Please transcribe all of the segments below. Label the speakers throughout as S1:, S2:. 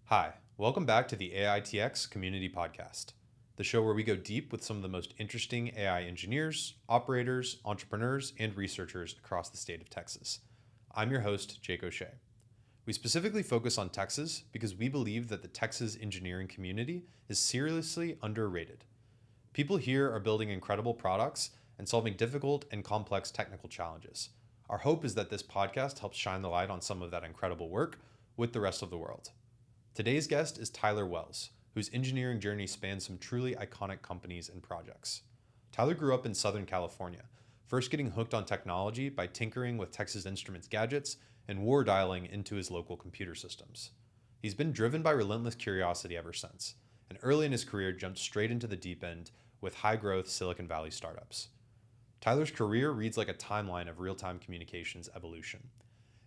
S1: Hi, welcome back to the AITX Community Podcast, the show where we go deep with some of the most interesting AI engineers, operators, entrepreneurs, and researchers across the state of Texas. I'm your host, Jake O'Shea. We specifically focus on Texas because we believe that the Texas engineering community is seriously underrated. People here are building incredible products and solving difficult and complex technical challenges. Our hope is that this podcast helps shine the light on some of that incredible work with the rest of the world. Today's guest is Tyler Wells, whose engineering journey spans some truly iconic companies and projects. Tyler grew up in Southern California, first getting hooked on technology by tinkering with Texas Instruments gadgets and war dialing into his local computer systems. He's been driven by relentless curiosity ever since, and early in his career jumped straight into the deep end with high-growth Silicon Valley startups. Tyler's career reads like a timeline of real-time communications evolution.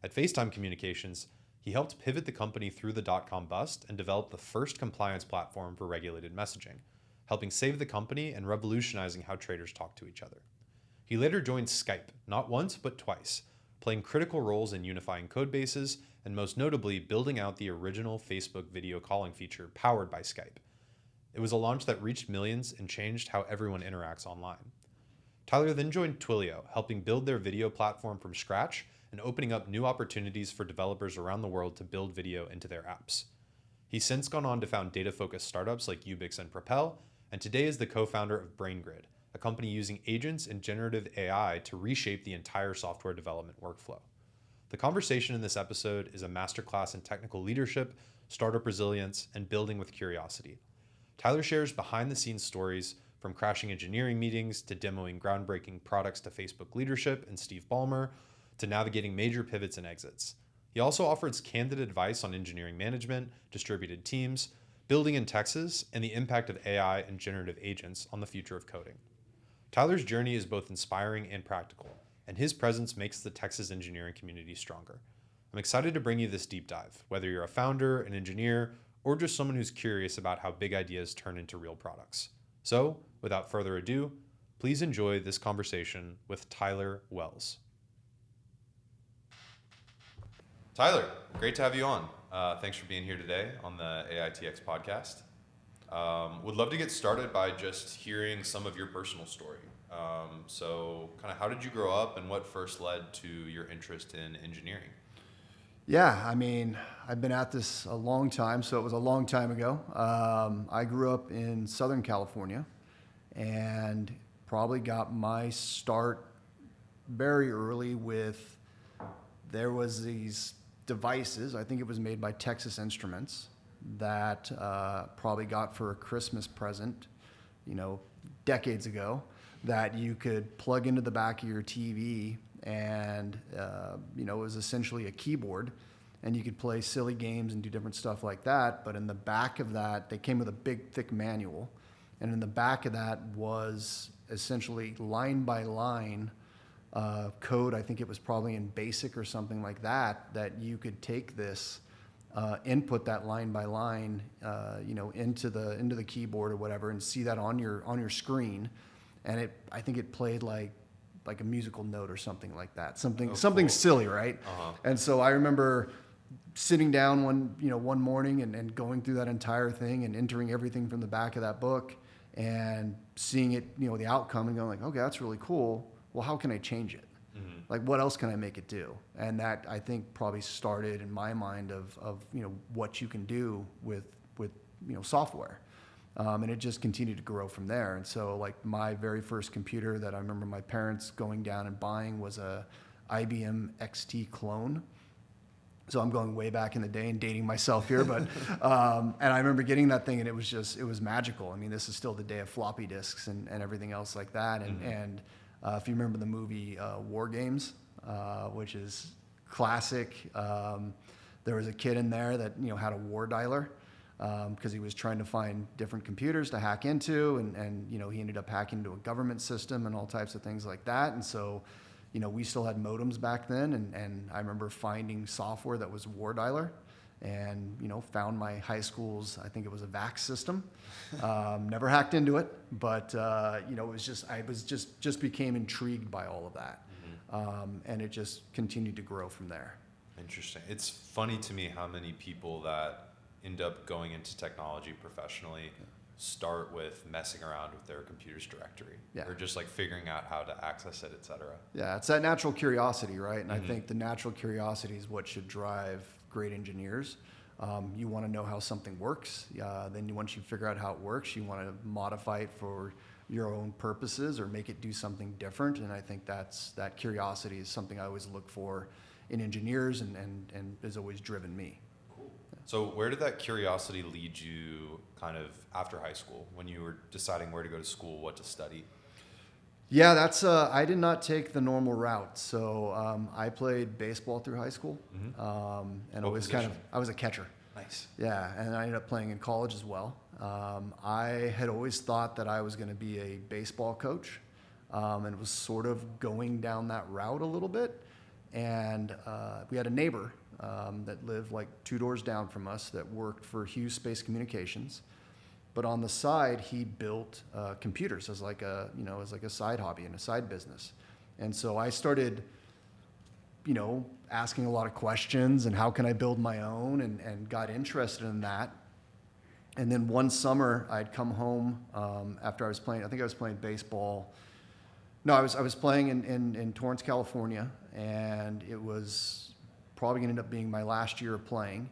S1: At FaceTime Communications, he helped pivot the company through the dot-com bust and develop the first compliance platform for regulated messaging, helping save the company and revolutionizing how traders talk to each other. He later joined Skype, not once but twice, playing critical roles in unifying code bases and most notably building out the original Facebook video calling feature powered by Skype. It was a launch that reached millions and changed how everyone interacts online. Tyler then joined Twilio, helping build their video platform from scratch and opening up new opportunities for developers around the world to build video into their apps. He's since gone on to found data-focused startups like Ubix and Propel, and today is the co-founder of BrainGrid, a company using agents and generative AI to reshape the entire software development workflow. The conversation in this episode is a masterclass in technical leadership, startup resilience, and building with curiosity. Tyler shares behind-the-scenes stories from crashing engineering meetings to demoing groundbreaking products to Facebook leadership and Steve Ballmer, to navigating major pivots and exits. He also offers candid advice on engineering management, distributed teams, building in Texas, and the impact of AI and generative agents on the future of coding. Tyler's journey is both inspiring and practical, and his presence makes the Texas engineering community stronger. I'm excited to bring you this deep dive, whether you're a founder, an engineer, or just someone who's curious about how big ideas turn into real products. So, without further ado, please enjoy this conversation with Tyler Wells. Tyler, great to have you on. Thanks for being here today on the AITX podcast. Would love to get started by just hearing some of your personal story. So kind of how did you grow up and what first led to your interest in engineering?
S2: Yeah, I mean, I've been at this a long time, so it was a long time ago. I grew up in Southern California and probably got my start very early with, there was these devices, I think it was made by Texas Instruments, that probably got for a Christmas present, decades ago, that you could plug into the back of your TV and, it was essentially a keyboard and you could play silly games and do different stuff like that. But in the back of that, they came with a big, thick manual. And in the back of that was essentially line by line code. I think it was probably in BASIC or something like that, that you could take this, input that line by line, into the keyboard or whatever, and see that on your screen. And I think it played like a musical note or something like that, something
S1: Cool.
S2: silly, right?
S1: Uh-huh.
S2: And so I remember sitting down one morning and going through that entire thing and entering everything from the back of that book and seeing it, the outcome, and going like, okay, that's really cool. Well, how can I change it? Mm-hmm. Like, what else can I make it do? And that, I think, probably started in my mind of what you can do with software. And it just continued to grow from there. And so, like, my very first computer that I remember my parents going down and buying was a IBM XT clone. So I'm going way back in the day and dating myself here, but and I remember getting that thing and it was magical. I mean, this is still the day of floppy disks and everything else like that. And
S1: Mm-hmm.
S2: and if you remember the movie War Games, which is classic, there was a kid in there that had a war dialer because he was trying to find different computers to hack into, and he ended up hacking into a government system and all types of things like that. And so, we still had modems back then, and I remember finding software that was war dialer, and found my high school's, I think it was a VAX system. Never hacked into it, but it was just became intrigued by all of that. Mm-hmm. And it just continued to grow from there.
S1: Interesting. It's funny to me how many people that end up going into technology professionally start with messing around with their computer's directory or just like figuring out how to access it, et cetera?
S2: Yeah, it's that natural curiosity, right? And I think the natural curiosity is what should drive great engineers. You want to know how something works. Then once you figure out how it works, you want to modify it for your own purposes or make it do something different. And I think that curiosity is something I always look for in engineers and has always driven me.
S1: Cool. So where did that curiosity lead you kind of after high school when you were deciding where to go to school, what to study?
S2: Yeah, I did not take the normal route. So I played baseball through high school, and
S1: What position?
S2: I was a catcher.
S1: Nice.
S2: Yeah, and I ended up playing in college as well. I had always thought that I was going to be a baseball coach, and was sort of going down that route a little bit. And we had a neighbor that lived like 2 doors down from us that worked for Hughes Space Communications. But on the side, he built computers as like a side hobby and a side business. And so I started, asking a lot of questions and how can I build my own and got interested in that. And then one summer I'd come home after I was playing, I think I was playing baseball. No, I was playing in Torrance, California, and it was probably going to end up being my last year of playing,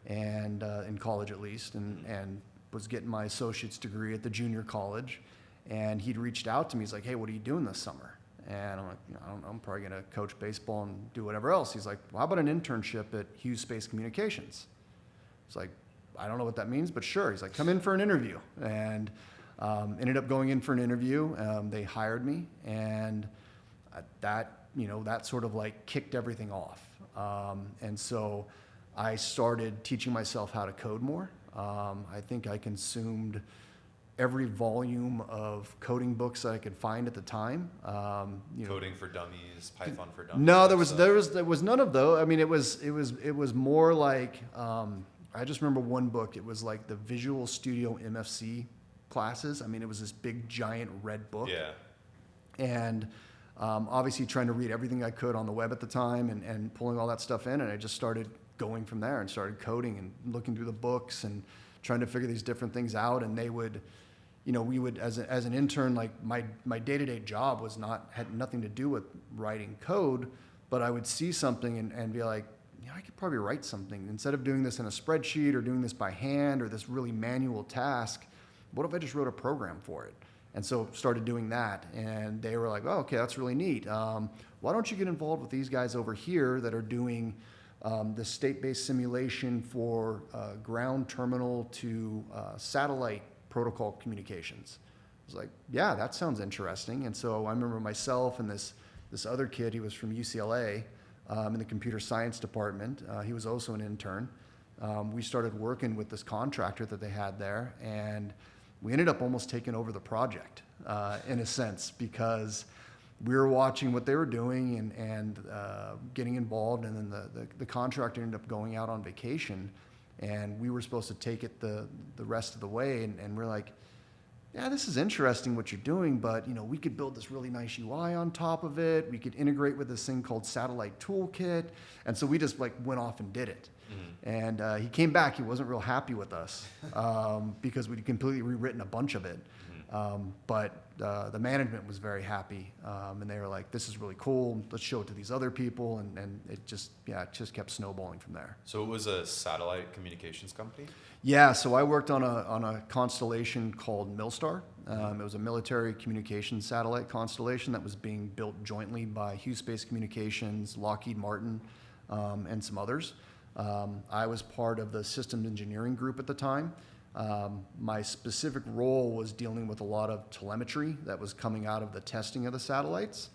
S2: and in college at least, and was getting my associate's degree at the junior college, and he'd reached out to me. He's like, "Hey, what are you doing this summer?" And I'm like, I don't know, I'm probably going to coach baseball and do whatever else. He's like, "Well, how about an internship at Hughes Space Communications?" It's like, I don't know what that means, but sure. He's like, "Come in for an interview." And ended up going in for an interview. They hired me, and that sort of like kicked everything off. And so I started teaching myself how to code more. I think I consumed every volume of coding books that I could find at the time.
S1: Coding for Dummies, Python for Dummies.
S2: No, there was none of those. I mean, it was more like I just remember one book. It was like the Visual Studio MFC classes. I mean, it was this big giant red book.
S1: Yeah.
S2: And obviously trying to read everything I could on the web at the time and pulling all that stuff in, and I just started going from there and started coding and looking through the books and trying to figure these different things out. And they would, we would, as an intern, like my day-to-day job had nothing to do with writing code, but I would see something and be like, I could probably write something. Instead of doing this in a spreadsheet or doing this by hand or this really manual task, what if I just wrote a program for it? And so started doing that, and they were like, "Oh, okay, that's really neat. Why don't you get involved with these guys over here that are doing the state-based simulation for ground terminal to satellite protocol communications?" I was like, "Yeah, that sounds interesting." And so I remember myself and this other kid. He was from UCLA in the computer science department. He was also an intern. We started working with this contractor that they had there, and we ended up almost taking over the project in a sense, because we were watching what they were doing and getting involved. And then the contractor ended up going out on vacation, and we were supposed to take it the rest of the way. And we're like, "Yeah, this is interesting what you're doing, but we could build this really nice UI on top of it. We could integrate with this thing called Satellite Toolkit." And so we just like went off and did it. And he came back. He wasn't real happy with us because we'd completely rewritten a bunch of it. But the management was very happy, and they were like, "This is really cool. Let's show it to these other people." And it just kept snowballing from there.
S1: So it was a satellite communications company?
S2: Yeah, so I worked on a constellation called Milstar. It was a military communications satellite constellation that was being built jointly by Hughes Space Communications, Lockheed Martin, and some others. I was part of the systems engineering group at the time. My specific role was dealing with a lot of telemetry that was coming out of the testing of the satellites,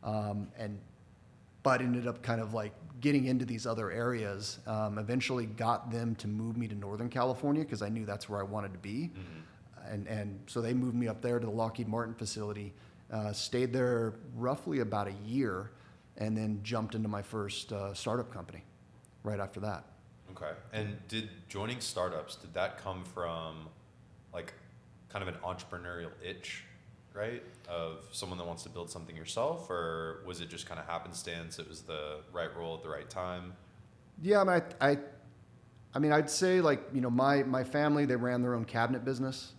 S2: but ended up kind of like getting into these other areas. Eventually got them to move me to Northern California because I knew that's where I wanted to be. And so they moved me up there to the Lockheed Martin facility, stayed there roughly about a year, and then jumped into my first startup company right after that.
S1: Okay. And did joining startups, did that come from like kind of an entrepreneurial itch, right? Of someone that wants to build something yourself, or was it just kind of happenstance? It was the right role at the right time?
S2: Yeah, I I mean, I'd say like, my family, they ran their own cabinet business.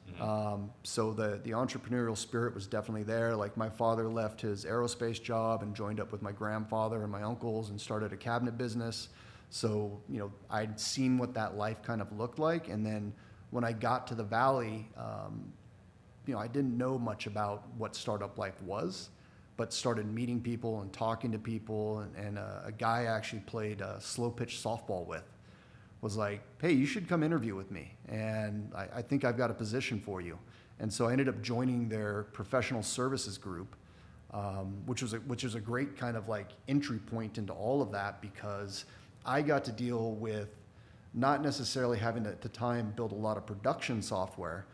S2: So the entrepreneurial spirit was definitely there. Like my father left his aerospace job and joined up with my grandfather and my uncles and started a cabinet business. So, I'd seen what that life kind of looked like. And then when I got to the Valley, I didn't know much about what startup life was, but started meeting people and talking to people. And a guy I actually played slow pitch softball with was like, hey, you should come interview with me. And I think I've got a position for you. And so I ended up joining their professional services group, which was a great kind of like entry point into all of that, because I got to deal with not necessarily having to, at the time, build a lot of production software,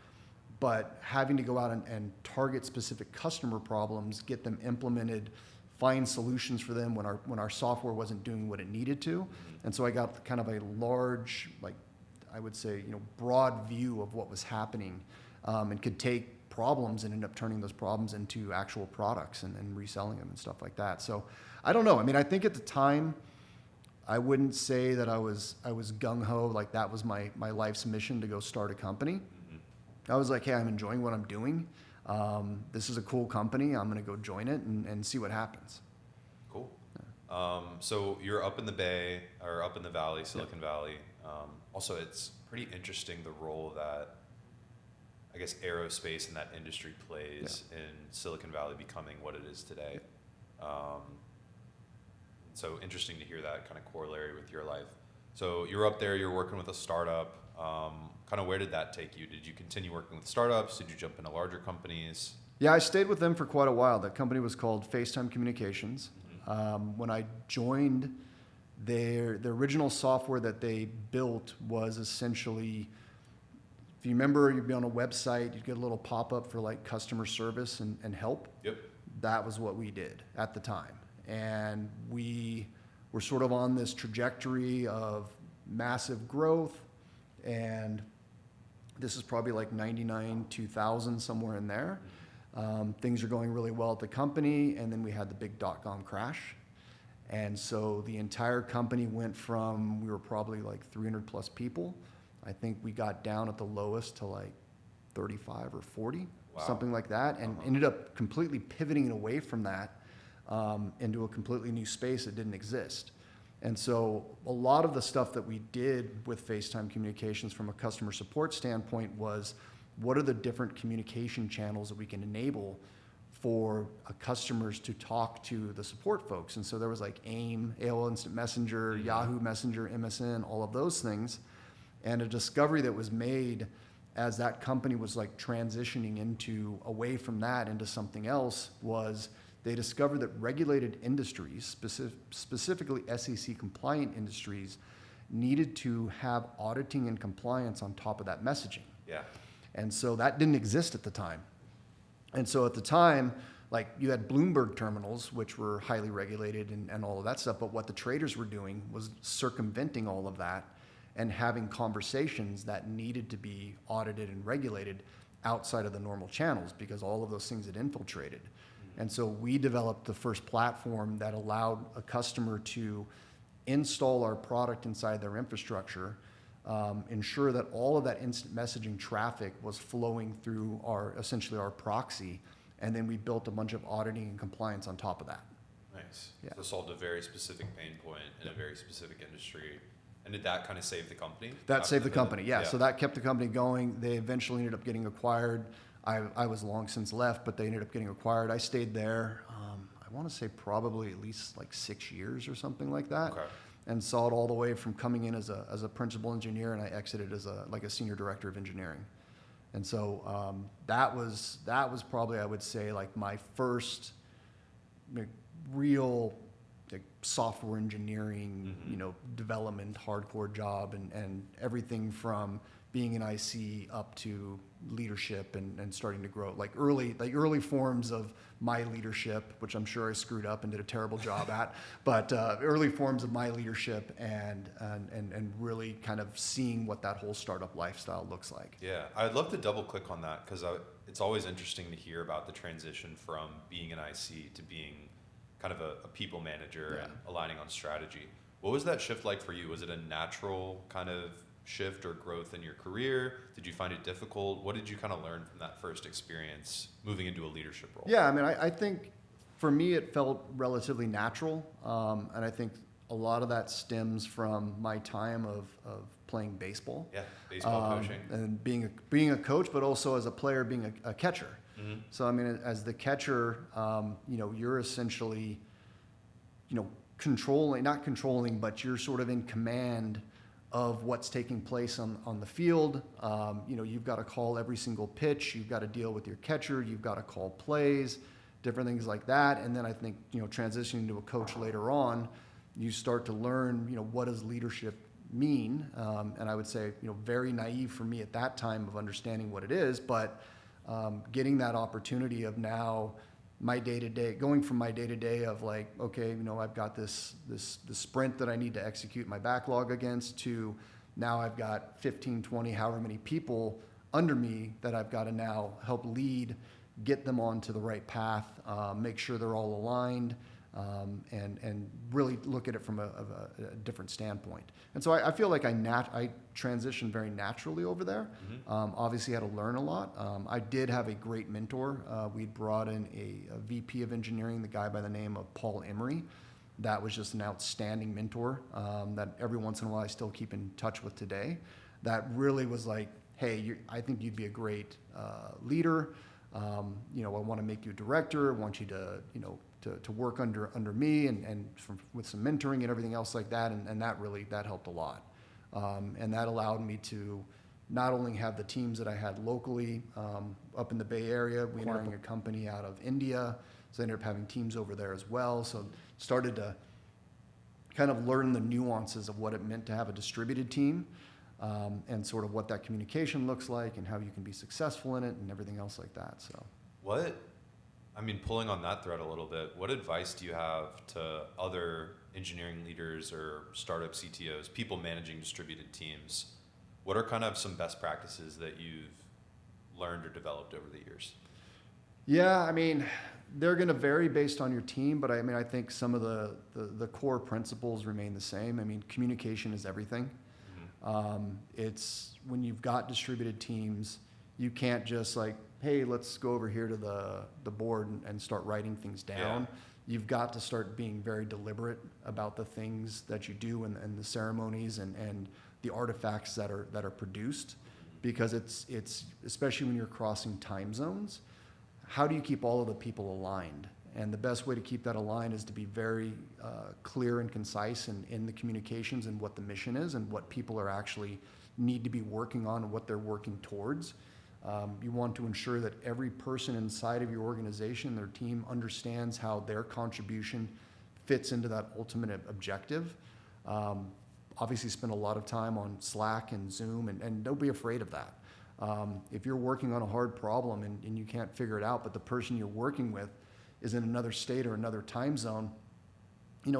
S2: but having to go out and target specific customer problems, get them implemented, find solutions for them when our software wasn't doing what it needed to. And so I got kind of a large, like I would say, broad view of what was happening, and could take problems and end up turning those problems into actual products and reselling them and stuff like that. So I don't know. I mean, I think at the time, I wouldn't say that I was gung-ho, like that was my life's mission to go start a company. I was like, hey, I'm enjoying what I'm doing. This is a cool company. I'm going to go join it and see what happens.
S1: Cool. So you're up in the Bay, or up in the Valley, Silicon Valley. Also, it's pretty interesting the role that, I guess, aerospace and that industry plays in Silicon Valley becoming what it is today. So interesting to hear that kind of corollary with your life. So you're up there, you're working with a startup. Kind of where did that take you? Did you continue working with startups? Did you jump into larger companies?
S2: Yeah, I stayed with them for quite a while. That company was called FaceTime Communications. When I joined, their original software that they built was essentially, if you remember, you'd be on a website, you'd get a little pop-up for like customer service and help.
S1: Yep.
S2: That was what we did at the time. And we were sort of on this trajectory of massive growth, and this is probably like 99, 2000, somewhere in there. Things are going really well at the company, and then we had the big dot-com crash. And so the entire company went from, we were probably like 300 plus people. I think we got down at the lowest to like 35 or 40, something like that, and ended up completely pivoting away from that into a completely new space that didn't exist. And so a lot of the stuff that we did with FaceTime Communications from a customer support standpoint was, what are the different communication channels that we can enable for customers to talk to the support folks? And so there was like AIM, AOL Instant Messenger, Yahoo Messenger, MSN, all of those things. And a discovery that was made as that company was like transitioning away from that into something else was, they discovered that regulated industries, specifically SEC compliant industries, needed to have auditing and compliance on top of that messaging.
S1: Yeah.
S2: And so that didn't exist at the time. And so at the time, like you had Bloomberg terminals, which were highly regulated and all of that stuff. But what the traders were doing was circumventing all of that and having conversations that needed to be audited and regulated outside of the normal channels, because all of those things had infiltrated. And so we developed the first platform that allowed a customer to install our product inside their infrastructure, ensure that all of that instant messaging traffic was flowing through essentially our proxy, and then we built a bunch of auditing and compliance on top of that.
S1: Nice. Yeah. So solved a very specific pain point in a very specific industry. And did that kind of save the company?
S2: That saved the company, yeah. So that kept the company going. They eventually ended up getting acquired. I was long since left, but they ended up getting acquired. I stayed there, I want to say probably at least like 6 years or something like that.
S1: Okay.
S2: And saw it all the way from coming in as a principal engineer, and I exited as a senior director of engineering. And so that was probably, I would say, like my first real software engineering, development, hardcore job, and everything from being an IC up to leadership and starting to grow, like early forms of my leadership, which I'm sure I screwed up and did a terrible job at, but early forms of my leadership and really kind of seeing what that whole startup lifestyle looks like.
S1: Yeah, I'd love to double click on that, because it's always interesting to hear about the transition from being an IC to being kind of a people manager and aligning on strategy. What was that shift like for you? Was it a natural kind of shift or growth in your career? Did you find it difficult? What did you kind of learn from that first experience moving into a leadership role?
S2: Yeah, I mean, I think for me it felt relatively natural, and I think a lot of that stems from my time of playing baseball.
S1: Yeah, baseball coaching.
S2: And being a coach, but also as a player being a catcher.
S1: Mm-hmm.
S2: So I mean, as the catcher, you're essentially, not controlling, but you're sort of in command of what's taking place on the field. You've got to call every single pitch. You've got to deal with your catcher. You've got to call plays, different things like that. And then I think, transitioning to a coach later on, you start to learn, what does leadership mean? And I would say, very naive for me at that time of understanding what it is, but getting that opportunity of now my day-to-day, going from my day-to-day of like, okay, I've got this sprint that I need to execute my backlog against, to now I've got 15, 20, however many people under me that I've got to now help lead, get them onto the right path, make sure they're all aligned, and really look at it from a different standpoint. And so I feel like I transitioned very naturally over there.
S1: Mm-hmm.
S2: Obviously had to learn a lot. I did have a great mentor. We'd brought in a VP of engineering, the guy by the name of Paul Emery. That was just an outstanding mentor that every once in a while I still keep in touch with today. That really was like, hey, I think you'd be a great leader. I want to make you a director. I want you to work under me and with some mentoring and everything else like that. And that helped a lot. And that allowed me to not only have the teams that I had locally up in the Bay Area, we hiring a company out of India. So I ended up having teams over there as well. So started to kind of learn the nuances of what it meant to have a distributed team, and sort of what that communication looks like and how you can be successful in it and everything else like that. So
S1: pulling on that thread a little bit, what advice do you have to other engineering leaders or startup CTOs, people managing distributed teams? What are kind of some best practices that you've learned or developed over the years?
S2: Yeah, I mean, they're going to vary based on your team, but I think some of the core principles remain the same. I mean, communication is everything. Mm-hmm. It's when you've got distributed teams, you can't just like, hey, let's go over here to the board and start writing things down. Yeah. You've got to start being very deliberate about the things that you do and the ceremonies and the artifacts that are produced, because it's especially when you're crossing time zones, how do you keep all of the people aligned? And the best way to keep that aligned is to be very clear and concise in the communications and what the mission is and what people are actually need to be working on and what they're working towards. You want to ensure that every person inside of your organization, their team, understands how their contribution fits into that ultimate objective. Obviously spend a lot of time on Slack and Zoom, and don't be afraid of that. If you're working on a hard problem and you can't figure it out, but the person you're working with is in another state or another time zone,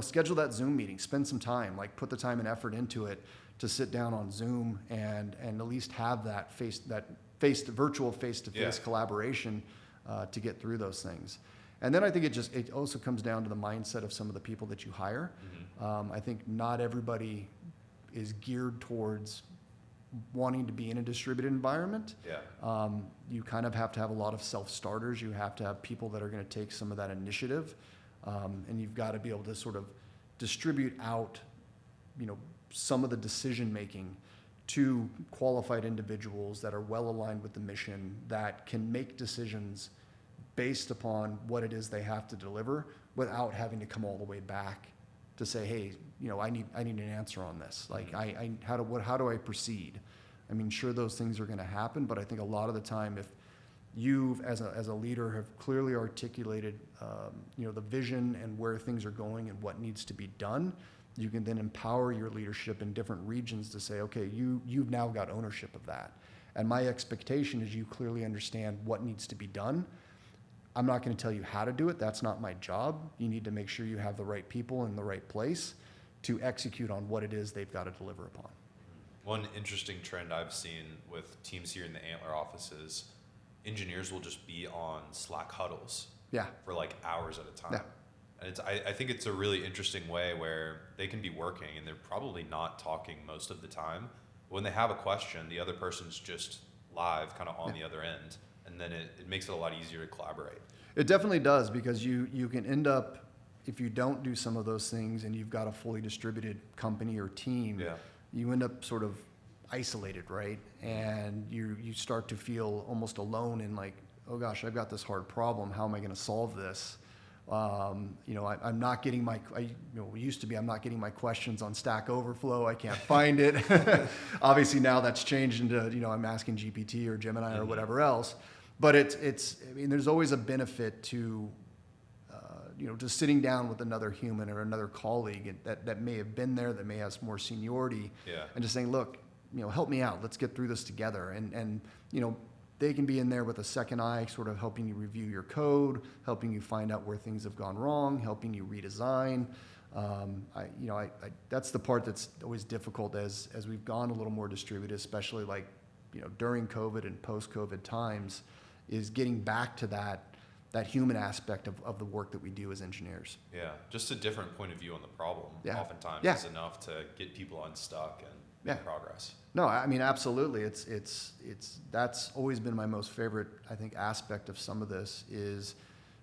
S2: schedule that Zoom meeting, spend some time, like put the time and effort into it to sit down on Zoom and at least have that virtual face-to-face collaboration to get through those things. And then I think it also comes down to the mindset of some of the people that you hire. Mm-hmm. I think not everybody is geared towards wanting to be in a distributed environment. Yeah. You kind of have to have a lot of self-starters. You have to have people that are going to take some of that initiative, and you've got to be able to sort of distribute out, some of the decision-making to qualified individuals that are well aligned with the mission, that can make decisions based upon what it is they have to deliver without having to come all the way back to say, hey, I need an answer on this. Like, how do I proceed? I mean, sure, those things are going to happen, but I think a lot of the time, if you as a leader have clearly articulated, the vision and where things are going and what needs to be done, you can then empower your leadership in different regions to say, okay, you've now got ownership of that. And my expectation is you clearly understand what needs to be done. I'm not going to tell you how to do it. That's not my job. You need to make sure you have the right people in the right place to execute on what it is they've got to deliver upon.
S1: One interesting trend I've seen with teams here in the Antler offices, engineers will just be on Slack huddles for like hours at a time. Yeah. And I think it's a really interesting way where they can be working and they're probably not talking most of the time, when they have a question, the other person's just live kind of on the other end. And then it makes it a lot easier to collaborate.
S2: It definitely does, because you can end up, if you don't do some of those things and you've got a fully distributed company or team, you end up sort of isolated, right? And you start to feel almost alone in like, oh gosh, I've got this hard problem. How am I going to solve this? I'm not getting I'm not getting my questions on Stack Overflow. I can't find it. Obviously now that's changed into, I'm asking GPT or Gemini or whatever else. But there's always a benefit to, just sitting down with another human or another colleague that may have been there, that may have more seniority, and just saying, look, help me out. Let's get through this together. And they can be in there with a second eye, sort of helping you review your code, helping you find out where things have gone wrong, helping you redesign. That's the part that's always difficult as we've gone a little more distributed, especially like, during COVID and post-COVID times, is getting back to that human aspect of the work that we do as engineers.
S1: Yeah, just a different point of view on the problem oftentimes is enough to get people unstuck and make progress.
S2: No, I mean, absolutely. It's that's always been my most favorite, I think, aspect of some of this is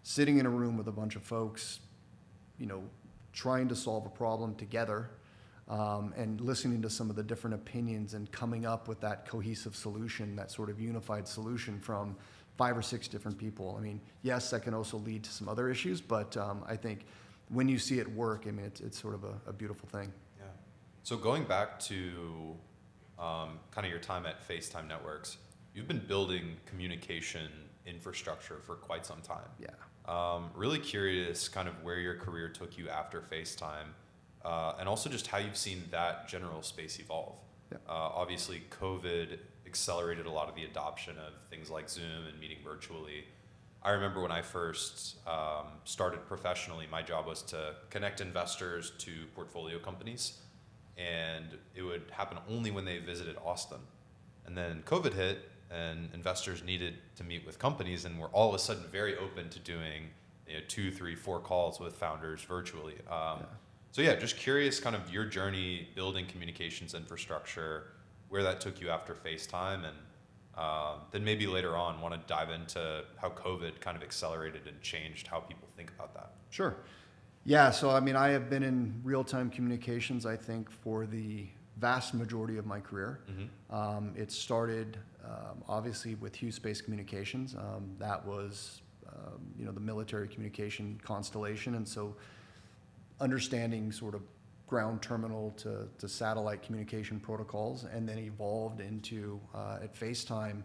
S2: sitting in a room with a bunch of folks, trying to solve a problem together, and listening to some of the different opinions and coming up with that cohesive solution, that sort of unified solution from 5 or 6 different people. I mean, yes, that can also lead to some other issues, but I think when you see it work, I mean, it's sort of a beautiful thing.
S1: Yeah. So going back to kind of your time at FaceTime Networks, you've been building communication infrastructure for quite some time.
S2: Yeah.
S1: Really curious kind of where your career took you after FaceTime, and also just how you've seen that general space evolve.
S2: Yeah.
S1: Obviously, COVID accelerated a lot of the adoption of things like Zoom and meeting virtually. I remember when I first started professionally, my job was to connect investors to portfolio companies, and it would happen only when they visited Austin. And then COVID hit, and investors needed to meet with companies, and we're all of a sudden very open to doing 2, 3, 4 calls with founders virtually. So yeah, just curious kind of your journey building communications infrastructure, where that took you after FaceTime, and then maybe later on want to dive into how COVID kind of accelerated and changed how people think about that.
S2: Sure. Yeah, so I mean, I have been in real-time communications, I think, for the vast majority of my career.
S1: Mm-hmm.
S2: It started, obviously, with Hughes Space Communications. That was, the military communication constellation, and so understanding sort of ground terminal to satellite communication protocols, and then evolved into, at FaceTime,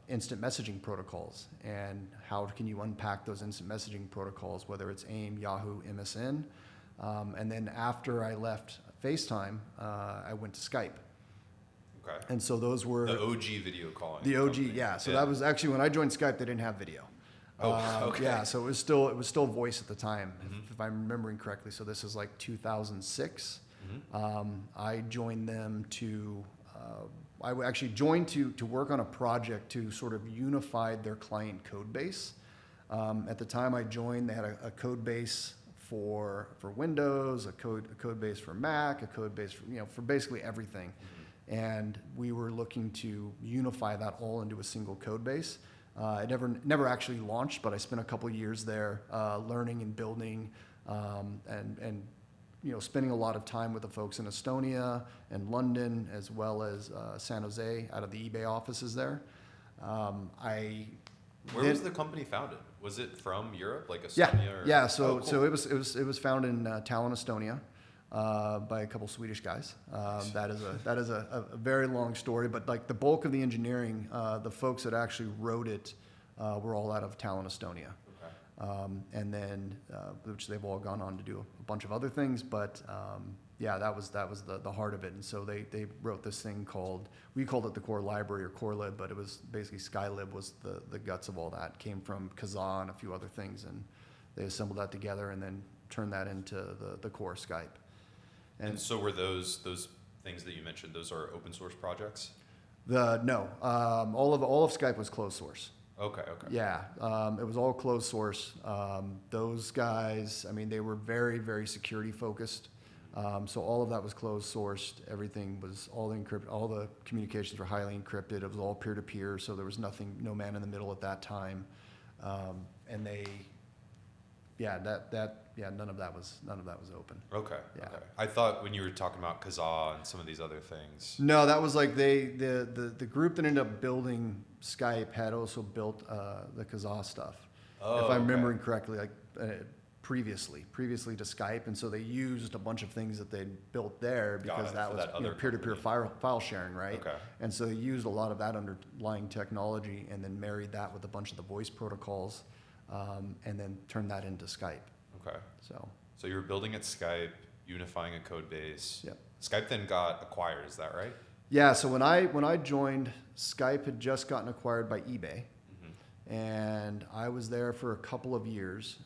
S2: instant messaging protocols, and how can you unpack those instant messaging protocols, whether it's AIM, Yahoo, MSN. And then after I left FaceTime, I went to Skype.
S1: Okay.
S2: And so those were
S1: the OG video calling.
S2: The OG, yeah. So that was actually when I joined Skype, they didn't have video.
S1: Oh, okay.
S2: Yeah, so it was still voice at the time, if I'm remembering correctly. So this is like 2006.
S1: Mm-hmm.
S2: I joined them to. I actually joined to work on a project to sort of unify their client code base. At the time I joined, they had a code base for Windows, a code base for Mac, a code base for basically everything. Mm-hmm. And we were looking to unify that all into a single code base. It never actually launched, but I spent a couple years there learning and building, and spending a lot of time with the folks in Estonia and London, as well as San Jose, out of the eBay offices there.
S1: Where was the company founded? Was it from Europe, like
S2: Yeah,
S1: Estonia?
S2: yeah. So
S1: cool.
S2: so it was founded in Tallinn, Estonia, by a couple Swedish guys. That is a very long story, but like the bulk of the engineering, the folks that actually wrote it were all out of Tallinn, Estonia. And then, which they've all gone on to do a bunch of other things, but that was the heart of it. And so they wrote this thing we called it the core library or core lib, but it was basically Skylib was the guts of all that. Came from Kazaa and a few other things, and they assembled that together and then turned that into the core Skype.
S1: And so were those things that you mentioned, those are open source projects?
S2: No, all of Skype was closed source.
S1: Okay.
S2: Yeah, it was all closed source. Those guys, I mean, they were very, very security focused. So all of that was closed sourced. Everything was all encrypted. All the communications were highly encrypted. It was all peer to peer. So there was nothing, no man in the middle at that time. And they, none of that was open.
S1: Okay.
S2: Yeah.
S1: Okay. I thought when you were talking about Kazaa and some of these other things.
S2: No, that was like the group that ended up building Skype had also built the Kazaa stuff.
S1: Oh,
S2: if I'm remembering correctly, like previously to Skype, and so they used a bunch of things that they'd built there because that was peer-to-peer file sharing, right?
S1: Okay.
S2: And so they used a lot of that underlying technology and then married that with a bunch of the voice protocols, and then turned that into Skype.
S1: Okay. So you were building at Skype, unifying a code base.
S2: Yep.
S1: Skype then got acquired, is that right?
S2: Yeah, so when I joined, Skype had just gotten acquired by eBay. And I was there for a couple of years.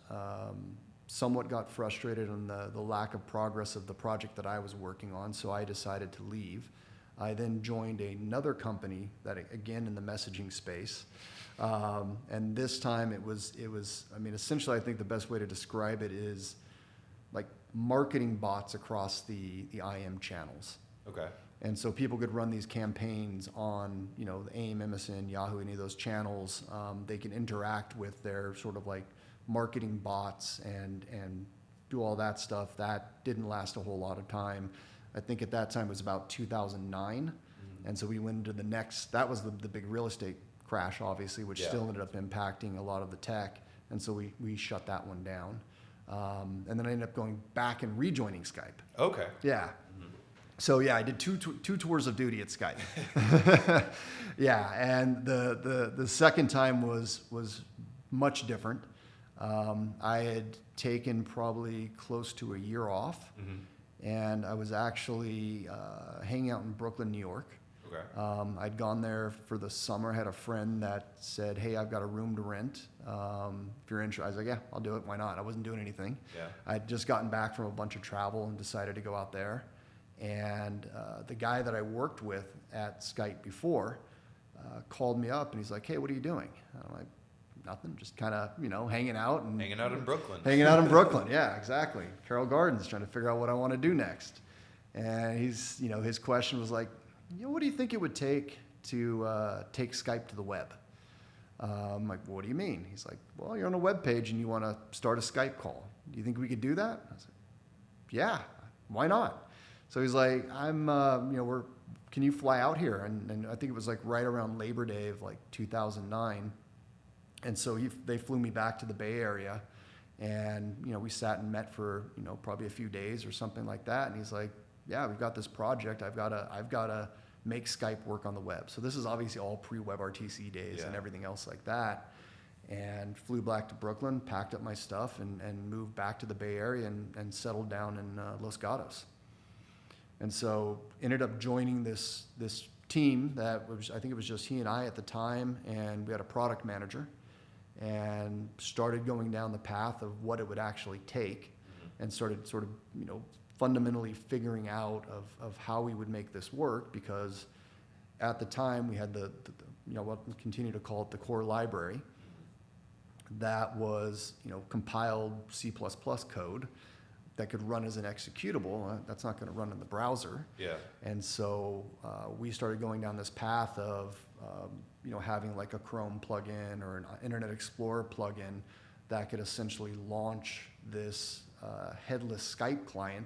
S2: Somewhat got frustrated on the lack of progress of the project that I was working on, so I decided to leave. I then joined another company that, again, in the messaging space. And this time it was, I mean, essentially I think the best way to describe it is like marketing bots across the IM channels.
S1: Okay.
S2: And so people could run these campaigns on, the AIM, MSN, Yahoo, any of those channels. They can interact with their sort of like marketing bots and do all that stuff. That didn't last a whole lot of time. I think at that time it was about 2009. And so we went into the next, that was the big real estate crash, obviously, which still ended up impacting a lot of the tech. And so we shut that one down. And then I ended up going back and rejoining Skype.
S1: Okay.
S2: Yeah. So yeah, I did two tours of duty at Skype. Yeah, and the second time was much different. I had taken probably close to a year off, and I was actually hanging out in Brooklyn, New York.
S1: Okay.
S2: I'd gone there for the summer. Had a friend that said, "Hey, I've got a room to rent. If you're interested," I was like, "Yeah, I'll do it. Why not?" I wasn't doing anything.
S1: Yeah.
S2: I'd just gotten back from a bunch of travel and decided to go out there. And the guy that I worked with at Skype before called me up and he's like, "Hey, what are you doing?" And I'm like, "Nothing, just kind of, hanging out."
S1: Hanging out in Brooklyn.
S2: Hanging out in Brooklyn, yeah, exactly. Carroll Gardens, trying to figure out what I want to do next. And he's, his question was like, "What do you think it would take to take Skype to the web?" I'm like, "What do you mean?" He's like, "Well, you're on a web page and you want to start a Skype call. Do you think we could do that?" I was like, "Yeah, why not?" So he's like, "Can you fly out here?" And I think it was like right around Labor Day of like 2009. And so they flew me back to the Bay Area, and we sat and met for probably a few days or something like that. And he's like, "Yeah, we've got this project. I've got to make Skype work on the web." So this is obviously all pre-WebRTC days and everything else like that. And flew back to Brooklyn, packed up my stuff, and moved back to the Bay Area and settled down in Los Gatos. And so ended up joining this team that was, I think it was just he and I at the time, and we had a product manager, and started going down the path of what it would actually take, and started sort of, fundamentally figuring out of how we would make this work, because at the time we had the what we continue to call it the core library that was, compiled C++ code that could run as an executable. That's not going to run in the browser.
S1: Yeah.
S2: And so we started going down this path of, having like a Chrome plugin or an Internet Explorer plugin that could essentially launch this headless Skype client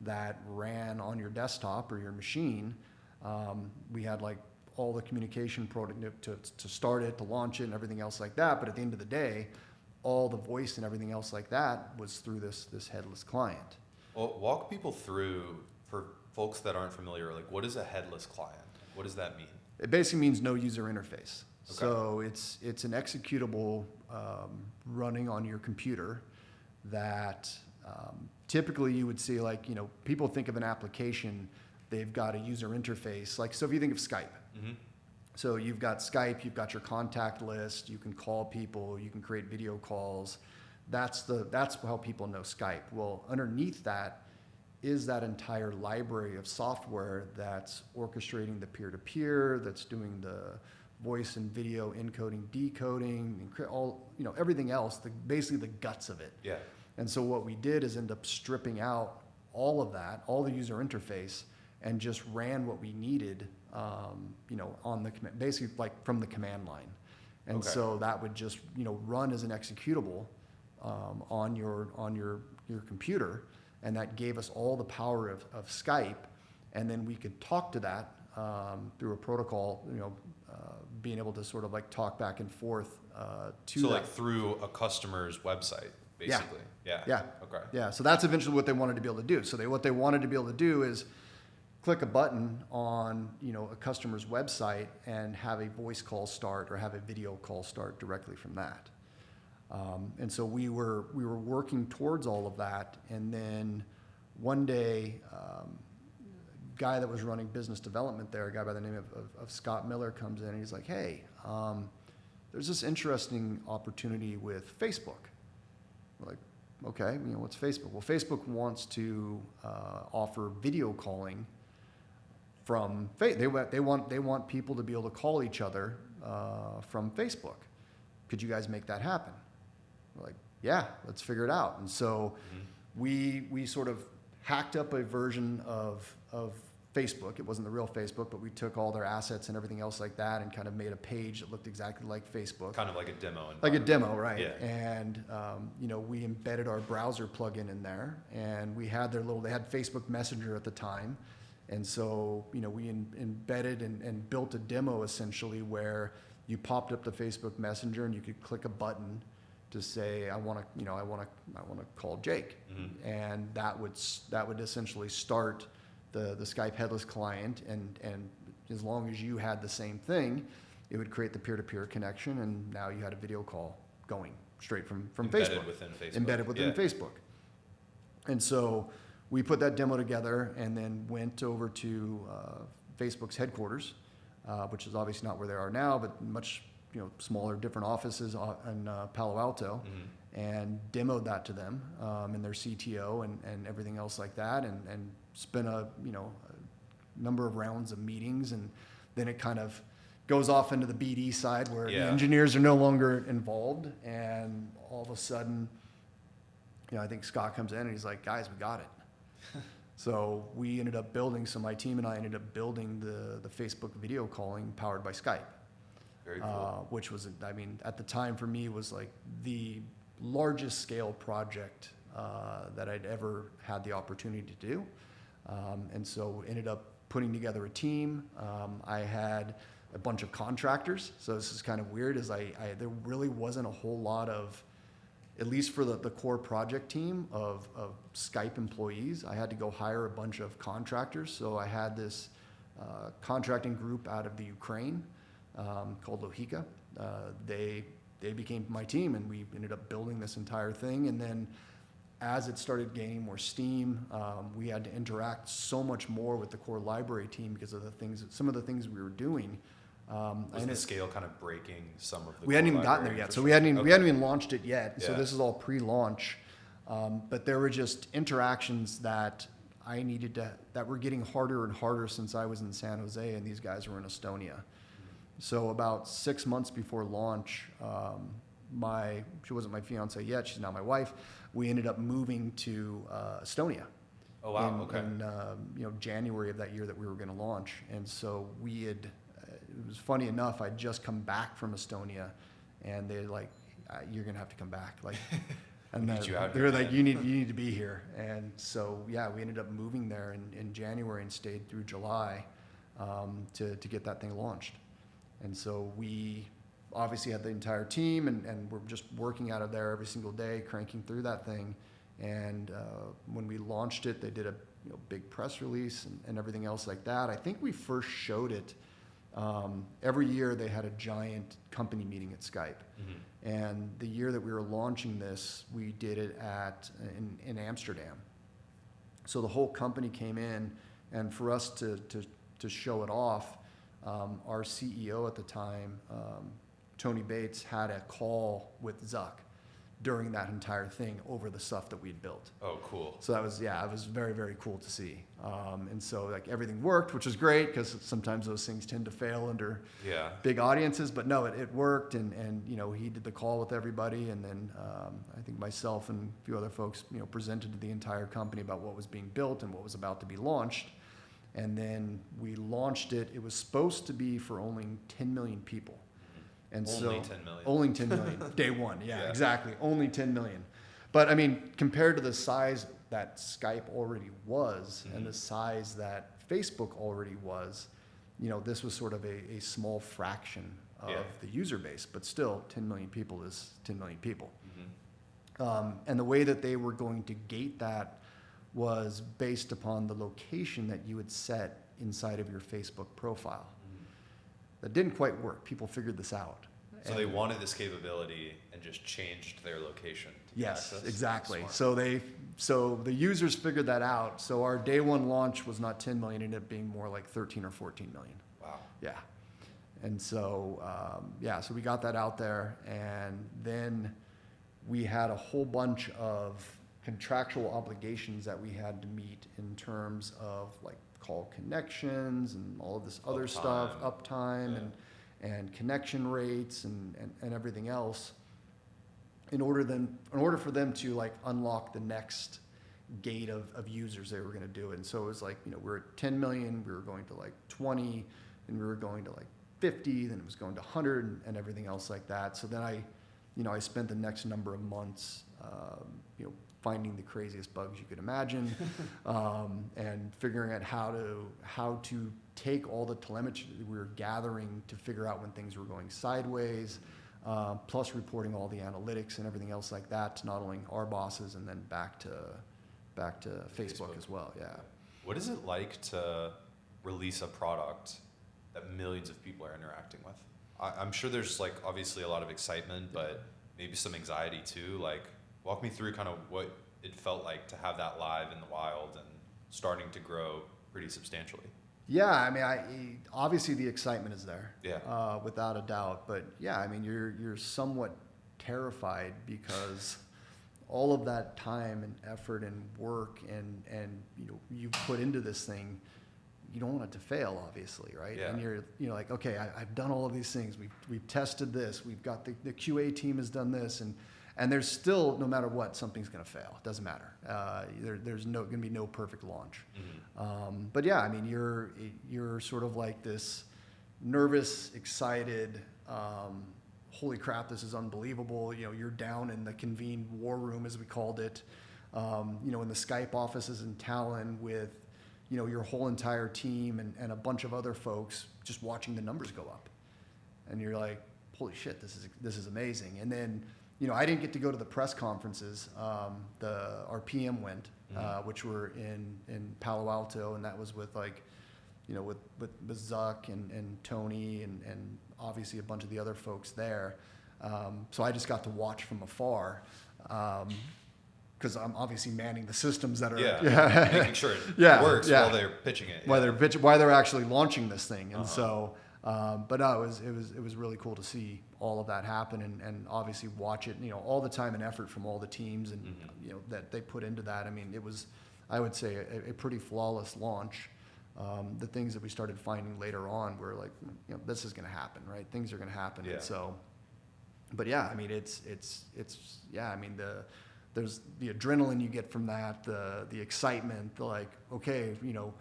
S2: that ran on your desktop or your machine. We had like all the communication to start it, to launch it, and everything else like that. But at the end of the day, all the voice and everything else like that was through this headless client.
S1: Well, walk people through, for folks that aren't familiar, like what is a headless client? What does that mean?
S2: It basically means no user interface.
S1: Okay.
S2: So it's an executable running on your computer that typically you would see, like, people think of an application, they've got a user interface. Like, so if you think of Skype, so you've got Skype, you've got your contact list, you can call people, you can create video calls. That's how people know Skype. Well, underneath that is that entire library of software that's orchestrating the peer-to-peer, that's doing the voice and video encoding, decoding, all, everything else, basically the guts of it.
S1: Yeah.
S2: And so what we did is end up stripping out all of that, all the user interface, and just ran what we needed, on the basically like from the command line. And so that would just, run as an executable on your computer, and that gave us all the power of Skype, and then we could talk to that through a protocol, being able to sort of like talk back and forth to
S1: So
S2: that.
S1: like through a customer's website, basically. Yeah. Okay.
S2: Yeah. So that's eventually what they wanted to be able to do. So what they wanted to be able to do is click a button on, a customer's website and have a voice call start or have a video call start directly from that. And so we were working towards all of that. And then one day, guy that was running business development there, a guy by the name of Scott Miller, comes in and he's like, hey, there's this interesting opportunity with Facebook. We're like, okay, what's Facebook? Well, Facebook wants to offer video calling from they want people to be able to call each other from Facebook. Could you guys make that happen? We're like, yeah, let's figure it out. And so we sort of hacked up a version of Facebook. It wasn't the real Facebook, but we took all their assets and everything else like that and kind of made a page that looked exactly like Facebook.
S1: Kind of like a demo.
S2: Like a demo, right?
S1: Yeah.
S2: And we embedded our browser plugin in there, and we had they had Facebook Messenger at the time, and so we embedded and built a demo essentially where you popped up the Facebook Messenger and you could click a button to say I want to call Jake, and that would essentially start the Skype headless client, and as long as you had the same thing, it would create the peer-to-peer connection, and now you had a video call going straight from
S1: Embedded
S2: Facebook.
S1: Within Facebook.
S2: Embedded within Facebook. And so we put that demo together and then went over to Facebook's headquarters, which is obviously not where they are now, but much smaller, different offices in Palo Alto, and demoed that to them and their CTO and everything else like that, and spent a number of rounds of meetings, and then it kind of goes off into the BD side where the engineers are no longer involved, and all of a sudden, I think Scott comes in and he's like, guys, we got it. So we ended up building, my team and I ended up building the Facebook video calling powered by Skype.
S1: Very cool.
S2: Which was, at the time for me was like the largest scale project that I'd ever had the opportunity to do. And so ended up putting together a team. I had a bunch of contractors. So this is kind of weird, there really wasn't a whole lot of, at least for the core project team of Skype employees. I had to go hire a bunch of contractors. So I had this contracting group out of the Ukraine called Lohika. They became my team, and we ended up building this entire thing. And then as it started gaining more steam, we had to interact so much more with the core library team because of some of the things we were doing.
S1: Was the scale kind of breaking some of the?
S2: We hadn't even gotten there yet, so we hadn't even launched it yet. So this is all pre-launch, but there were just interactions that I needed that were getting harder and harder since I was in San Jose and these guys were in Estonia. So about 6 months before launch, she wasn't my fiance yet, she's now my wife. We ended up moving to Estonia.
S1: Oh wow! Okay.
S2: In January of that year that we were going to launch, and so we had. It was funny enough. I'd just come back from Estonia, and they're like, "You're going to have to come back." Like, and they were like, "You need to be here." And so we ended up moving there in January and stayed through July to get that thing launched. And so we obviously had the entire team, and we're just working out of there every single day, cranking through that thing. And when we launched it, they did a big press release and everything else like that. I think we first showed it. Every year they had a giant company meeting at Skype. And the year that we were launching this, we did it in Amsterdam. So the whole company came in, and for us to show it off, our CEO at the time, Tony Bates, had a call with Zuck during that entire thing over the stuff that we'd built.
S1: Oh, cool.
S2: So that was, it was very, very cool to see. And so like everything worked, which was great because sometimes those things tend to fail under big audiences, but no, it worked. And, you know, he did the call with everybody. And then I think myself and a few other folks, you know, presented to the entire company about what was being built and what was about to be launched. And then we launched it. It was supposed to be for only 10 million people. And
S1: only 10 million.
S2: Only 10 million. Day one. Yeah, exactly. Only 10 million. But I mean, compared to the size that Skype already was and the size that Facebook already was, you know, this was sort of a small fraction of the user base. But still, 10 million people is 10 million people. And the way that they were going to gate that was based upon the location that you had set inside of your Facebook profile. That didn't quite work. People figured this out.
S1: So they wanted this capability and just changed their location to get access?
S2: Exactly.
S1: Smart.
S2: So the users figured that out. So our day one launch was not 10 million, it ended up being more like 13 or 14 million.
S1: Wow.
S2: Yeah. And so, so we got that out there, and then we had a whole bunch of contractual obligations that we had to meet in terms of like call connections and all of this other stuff, uptime and connection rates and everything else in order for them to like unlock the next gate of users they were going to do it. And so it was like, you know, we're at 10 million, we were going to like 20, and we were going to like 50, then it was going to 100 and everything else like that. So then I spent the next number of months, you know, finding the craziest bugs you could imagine, and figuring out how to take all the telemetry that we were gathering to figure out when things were going sideways, plus reporting all the analytics and everything else like that to not only our bosses and then back to Facebook as well. Yeah.
S1: What is it like to release a product that millions of people are interacting with? I'm sure there's like obviously a lot of excitement, but maybe some anxiety too. Like, walk me through kind of what it felt like to have that live in the wild and starting to grow pretty substantially.
S2: Yeah, I mean, obviously the excitement is there, without a doubt. But yeah, I mean, you're somewhat terrified because all of that time and effort and work and you know you put into this thing, you don't want it to fail, obviously, right?
S1: Yeah.
S2: And you're like, okay, I've done all of these things. We've tested this. We've got the QA team has done this, and there's still, no matter what, something's going to fail. It doesn't matter. There's going to be no perfect launch. But yeah, I mean, you're sort of like this nervous, excited, holy crap, this is unbelievable. You know, you're down in the convened war room, as we called it, you know, in the Skype offices in Talon with, you know, your whole entire team and a bunch of other folks just watching the numbers go up. And you're like, holy shit, this is amazing. And then, you know, I didn't get to go to the press conferences. Our PM went, which were in Palo Alto, and that was with like, you know, with Zuck and Tony and obviously a bunch of the other folks there. So I just got to watch from afar. Because I'm obviously manning the systems that are
S1: making sure it works while they're pitching it.
S2: While they're actually launching this thing, and so, but no, it was really cool to see all of that happen, and obviously watch it. You know, all the time and effort from all the teams, and you know that they put into that. I mean, it was, I would say, a pretty flawless launch. The things that we started finding later on were like, you know, this is going to happen, right? Things are going to happen, and so. But yeah, I mean, it's I mean there's the adrenaline you get from that, the excitement, the like, okay, you know,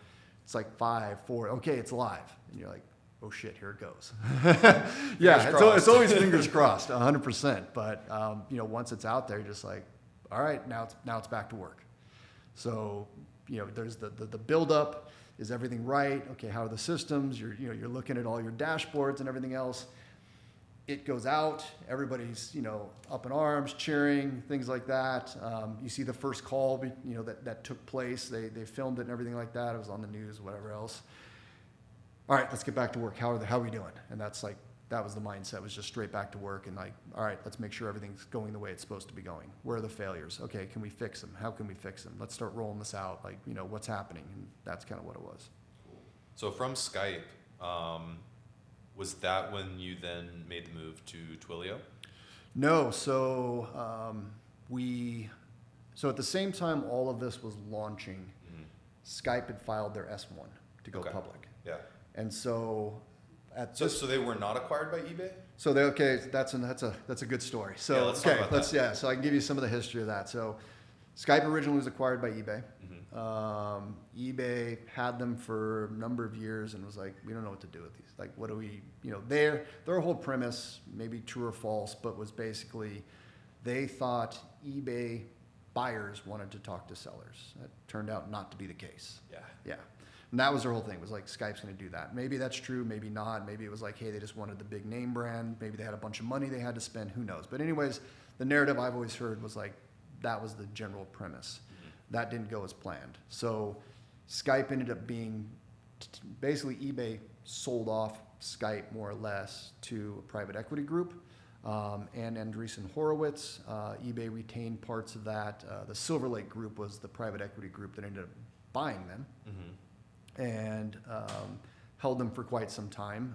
S2: it's like 5, 4, okay, it's live. And you're like, oh shit, here it goes. Yeah, it's always fingers crossed, 100%. But, you know, once it's out there, you're just like, all right, now it's back to work. So, you know, there's the build up, is everything right? Okay, how are the systems? You're looking at all your dashboards and everything else. It goes out, everybody's, you know, up in arms, cheering, things like that. You see the first call, you know, that took place. They filmed it and everything like that. It was on the news, whatever else. All right, let's get back to work. How are we doing? And that's like, that was the mindset, was just straight back to work and like, all right, let's make sure everything's going the way it's supposed to be going. Where are the failures? Okay, can we fix them? How can we fix them? Let's start rolling this out. Like, you know, what's happening? And that's kind of what it was.
S1: So from Skype, was that when you then made the move to Twilio?
S2: No, so so at the same time all of this was launching, Skype had filed their S1 to go public.
S1: Yeah.
S2: And so
S1: So they were not acquired by eBay?
S2: So that's a good story. So
S1: Yeah, let's talk about that.
S2: So I can give you some of the history of that. So Skype originally was acquired by eBay. eBay had them for a number of years and was like, we don't know what to do with these. Like, what do we, their whole premise, maybe true or false, but was basically they thought eBay buyers wanted to talk to sellers. That turned out not to be the case.
S1: Yeah.
S2: Yeah. And that was their whole thing, was like, Skype's going to do that. Maybe that's true, maybe not. Maybe it was like, hey, they just wanted the big name brand. Maybe they had a bunch of money they had to spend. Who knows? But anyways, the narrative I've always heard was like, that was the general premise. That didn't go as planned. So Skype ended up being, basically eBay sold off Skype more or less to a private equity group. And Andreessen Horowitz. eBay retained parts of that. The Silver Lake Group was the private equity group that ended up buying them. And held them for quite some time.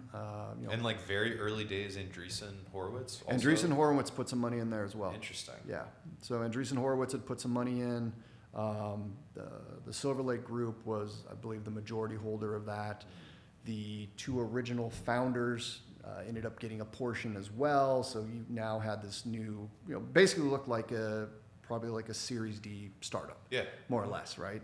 S1: And like very early days, Andreessen Horowitz also?
S2: Andreessen Horowitz put some money in there as well.
S1: Interesting.
S2: Yeah. So Andreessen Horowitz had put some money in. The Silver Lake Group was, I believe, the majority holder of that. The two original founders ended up getting a portion as well. So you now had this new, basically looked like probably like a Series D startup.
S1: Yeah.
S2: More or less, right?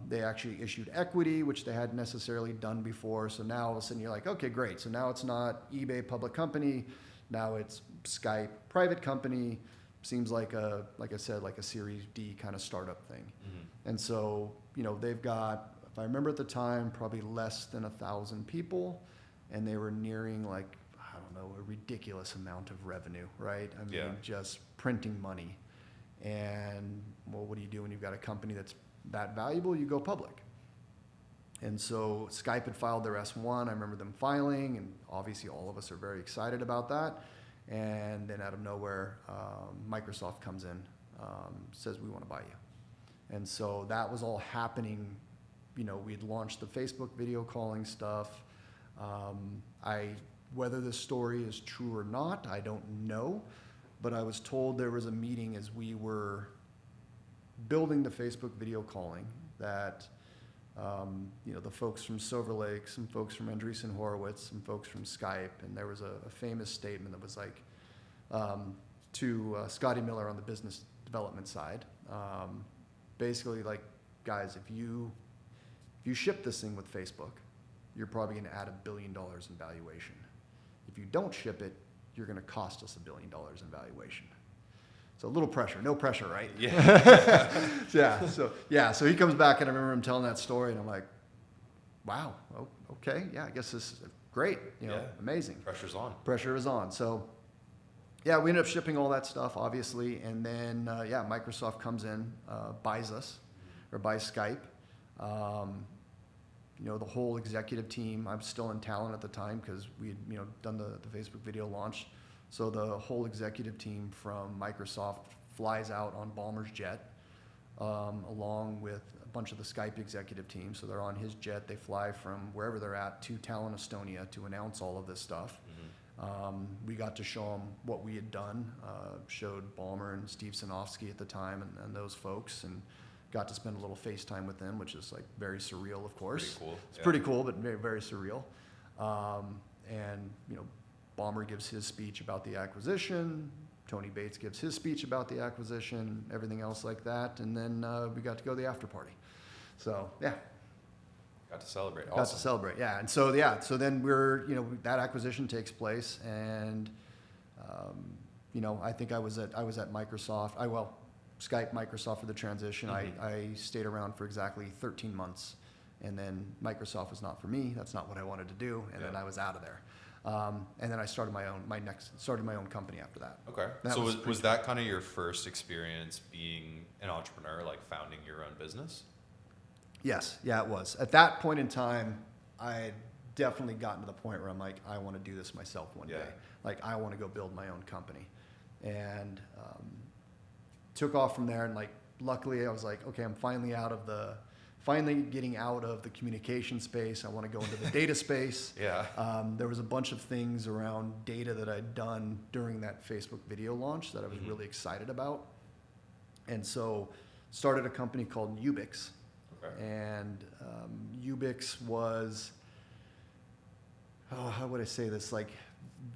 S2: They actually issued equity, which they hadn't necessarily done before. So now all of a sudden you're like, okay, great. So now it's not eBay public company. Now it's Skype private company. Seems like like I said, like a Series D kind of startup thing. And so, they've got, if I remember at the time, probably less than 1,000 people, and they were nearing like, I don't know, a ridiculous amount of revenue, right? I mean, just printing money. And well, what do you do when you've got a company that's that valuable? You go public. And so Skype had filed their S1. I remember them filing, and obviously all of us are very excited about that. And then out of nowhere, Microsoft comes in, says, we want to buy you. And so that was all happening. We had launched the Facebook video calling stuff. Whether this story is true or not, I don't know. But I was told there was a meeting as we were building the Facebook video calling that, the folks from Silver Lake, some folks from Andreessen Horowitz, some folks from Skype, and there was a famous statement that was like, to Scotty Miller on the business development side, basically like, guys, if you ship this thing with Facebook, you're probably going to add $1 billion in valuation. If you don't ship it, you're going to cost us $1 billion in valuation. So a little pressure, no pressure, right?
S1: Yeah.
S2: So he comes back, and I remember him telling that story, and I'm like, wow, okay, yeah, I guess this is great, amazing.
S1: Pressure's on.
S2: Pressure is on. So yeah, we ended up shipping all that stuff, obviously, and then Microsoft comes in, buys us, or buys Skype. The whole executive team. I was still in talent at the time because we had done the Facebook video launch. So the whole executive team from Microsoft flies out on Ballmer's jet, along with a bunch of the Skype executive team. So they're on his jet. They fly from wherever they're at to Tallinn, Estonia, to announce all of this stuff. We got to show them what we had done. Showed Ballmer and Steve Sinofsky at the time and those folks, and got to spend a little FaceTime with them, which is like very surreal, of course.
S1: Pretty cool.
S2: It's pretty cool, but very, very surreal. And Ballmer gives his speech about the acquisition. Tony Bates gives his speech about the acquisition, everything else like that. And then we got to go to the after party. So, yeah.
S1: Got to celebrate. Awesome.
S2: Got to celebrate, yeah. And so, so then that acquisition takes place. And, I think I was at Microsoft. Skype, Microsoft for the transition. I stayed around for exactly 13 months. And then Microsoft was not for me. That's not what I wanted to do. And then I was out of there. And then I started my own company after that.
S1: Okay. So was that kind of your first experience being an entrepreneur, like founding your own business?
S2: Yes. Yeah, it was. At that point in time, I had definitely gotten to the point where I'm like, I want to do this myself one day. Like, I want to go build my own company. And took off from there. And like, luckily I was like, okay, I'm finally out of the finally getting out of the communication space. I want to go into the data space.
S1: Yeah.
S2: There was a bunch of things around data that I'd done during that Facebook video launch that I was really excited about. And so started a company called Ubix.
S1: Okay.
S2: And Ubix was, how would I say this? Like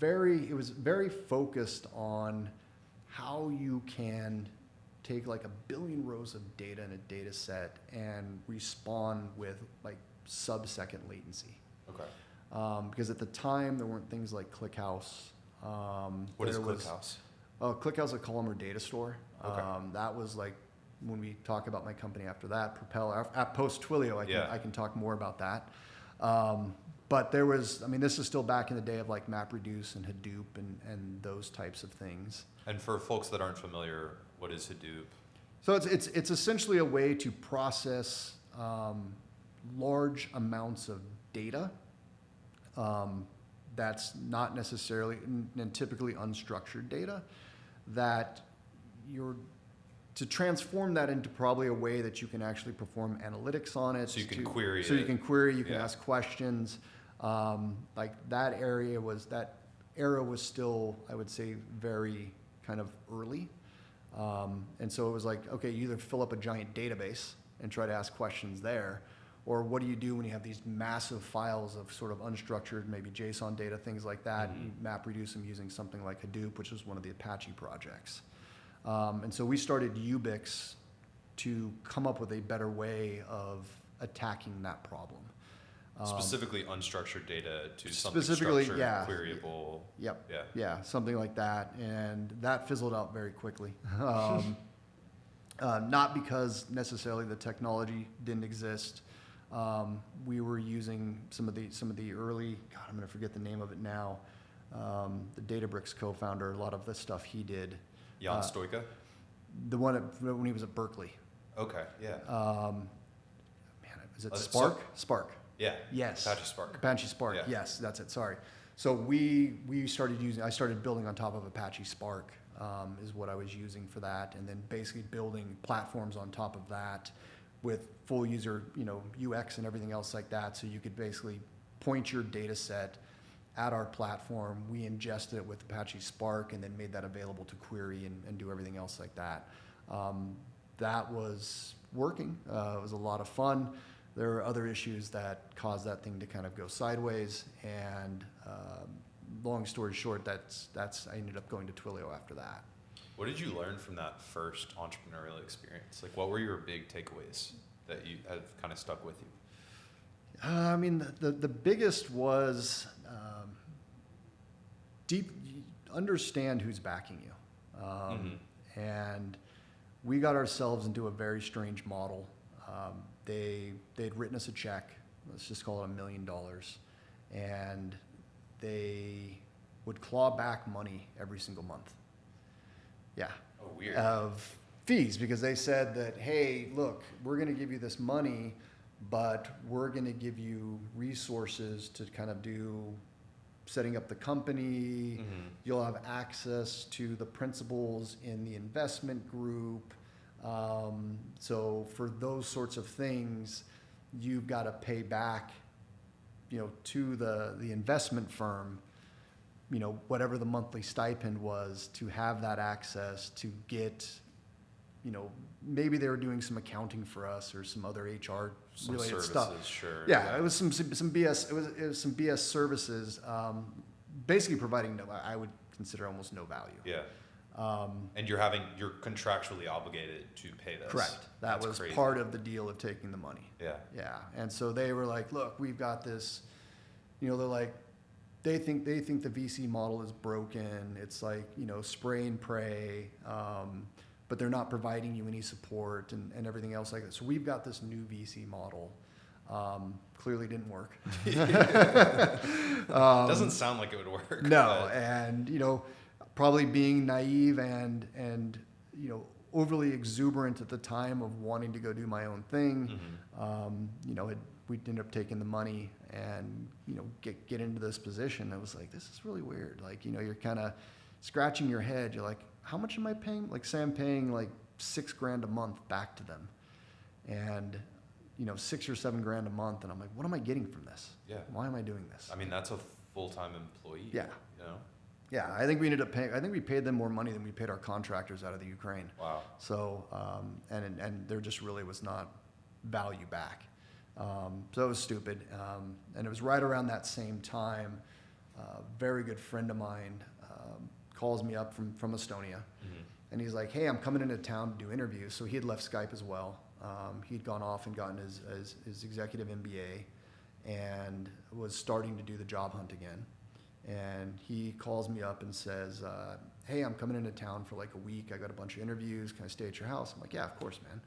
S2: it was very focused on how you can take like 1 billion rows of data in a data set and respond with like sub-second latency.
S1: Okay.
S2: Because at the time there weren't things like ClickHouse.
S1: What is ClickHouse?
S2: ClickHouse is a columnar data store.
S1: Okay.
S2: That was like when we talk about my company after that, Propel, at post Twilio, I can talk more about that. But there was, I mean, this is still back in the day of like MapReduce and Hadoop and those types of things.
S1: And for folks that aren't familiar, what is Hadoop?
S2: So it's essentially a way to process large amounts of data that's not necessarily and typically unstructured data that to transform that into probably a way that you can actually perform analytics on it.
S1: So you can query it.
S2: So you can query, you can ask questions. Like that era was still, I would say, very kind of early. And so it was like, okay, you either fill up a giant database and try to ask questions there, or what do you do when you have these massive files of sort of unstructured, maybe JSON data, things like that, and you MapReduce them using something like Hadoop, which was one of the Apache projects. And so we started Ubix to come up with a better way of attacking that problem.
S1: Specifically unstructured data to something structured, queryable.
S2: Yep.
S1: Yeah.
S2: Yeah, something like that. And that fizzled out very quickly. Not because necessarily the technology didn't exist. We were using some of the early, God, I'm going to forget the name of it now. The Databricks co-founder, a lot of the stuff he did.
S1: Jan Stoika?
S2: The one when he was at Berkeley.
S1: Okay, yeah.
S2: Is it Spark? Spark.
S1: Yeah.
S2: Yes.
S1: Apache Spark.
S2: Apache Spark.
S1: Yeah.
S2: Yes, that's it. Sorry. So I started building on top of Apache Spark, is what I was using for that, and then basically building platforms on top of that with full user, UX and everything else like that. So you could basically point your data set at our platform. We ingested it with Apache Spark and then made that available to query and do everything else like that. That was working. It was a lot of fun. There are other issues that caused that thing to kind of go sideways, and long story short, I ended up going to Twilio after that.
S1: What did you learn from that first entrepreneurial experience? Like, what were your big takeaways that you have kind of stuck with you?
S2: I mean, the biggest was understand who's backing you. And we got ourselves into a very strange model. They'd written us a check, let's just call it $1 million, and they would claw back money every single month. Yeah.
S1: Oh, weird.
S2: Of fees, because they said that, hey, look, we're going to give you this money, but we're going to give you resources to kind of do setting up the company. You'll have access to the principals in the investment group. So for those sorts of things, you've got to pay back, to the investment firm, whatever the monthly stipend was to have that access to get, maybe they were doing some accounting for us or some other HR related stuff.
S1: Sure.
S2: Yeah, it was some BS. It was some BS services, basically providing I would consider almost no value.
S1: Yeah. And you're contractually obligated to pay this.
S2: Correct. That was crazy. Part of the deal of taking the money.
S1: Yeah.
S2: Yeah. And so they were like, look, we've got this, they're like, they think the VC model is broken. It's like, spray and pray, but they're not providing you any support and everything else like that. So we've got this new VC model. Clearly didn't work.
S1: Doesn't sound like it would work.
S2: No. And, probably being naive and overly exuberant at the time of wanting to go do my own thing. We ended up taking the money and get into this position. I was like, this is really weird. Like, you're kind of scratching your head. You're like, how much am I paying? Like, say I'm paying like $6,000 a month back to them, and $6 or $7 grand a month, and I'm like, what am I getting from this?
S1: Yeah.
S2: Why am I doing this?
S1: I mean, that's a full-time employee.
S2: Yeah.
S1: You know?
S2: Yeah, I think we ended up paying. I think we paid them more money than we paid our contractors out of the Ukraine.
S1: Wow.
S2: So, and there just really was not value back. So it was stupid. And it was right around that same time. A very good friend of mine calls me up from Estonia, and he's like, "Hey, I'm coming into town to do interviews." So he had left Skype as well. He'd gone off and gotten his executive MBA, and was starting to do the job hunt again. And he calls me up and says, "Hey, I'm coming into town for like a week. I got a bunch of interviews. Can I stay at your house?" I'm like, "Yeah, of course, man."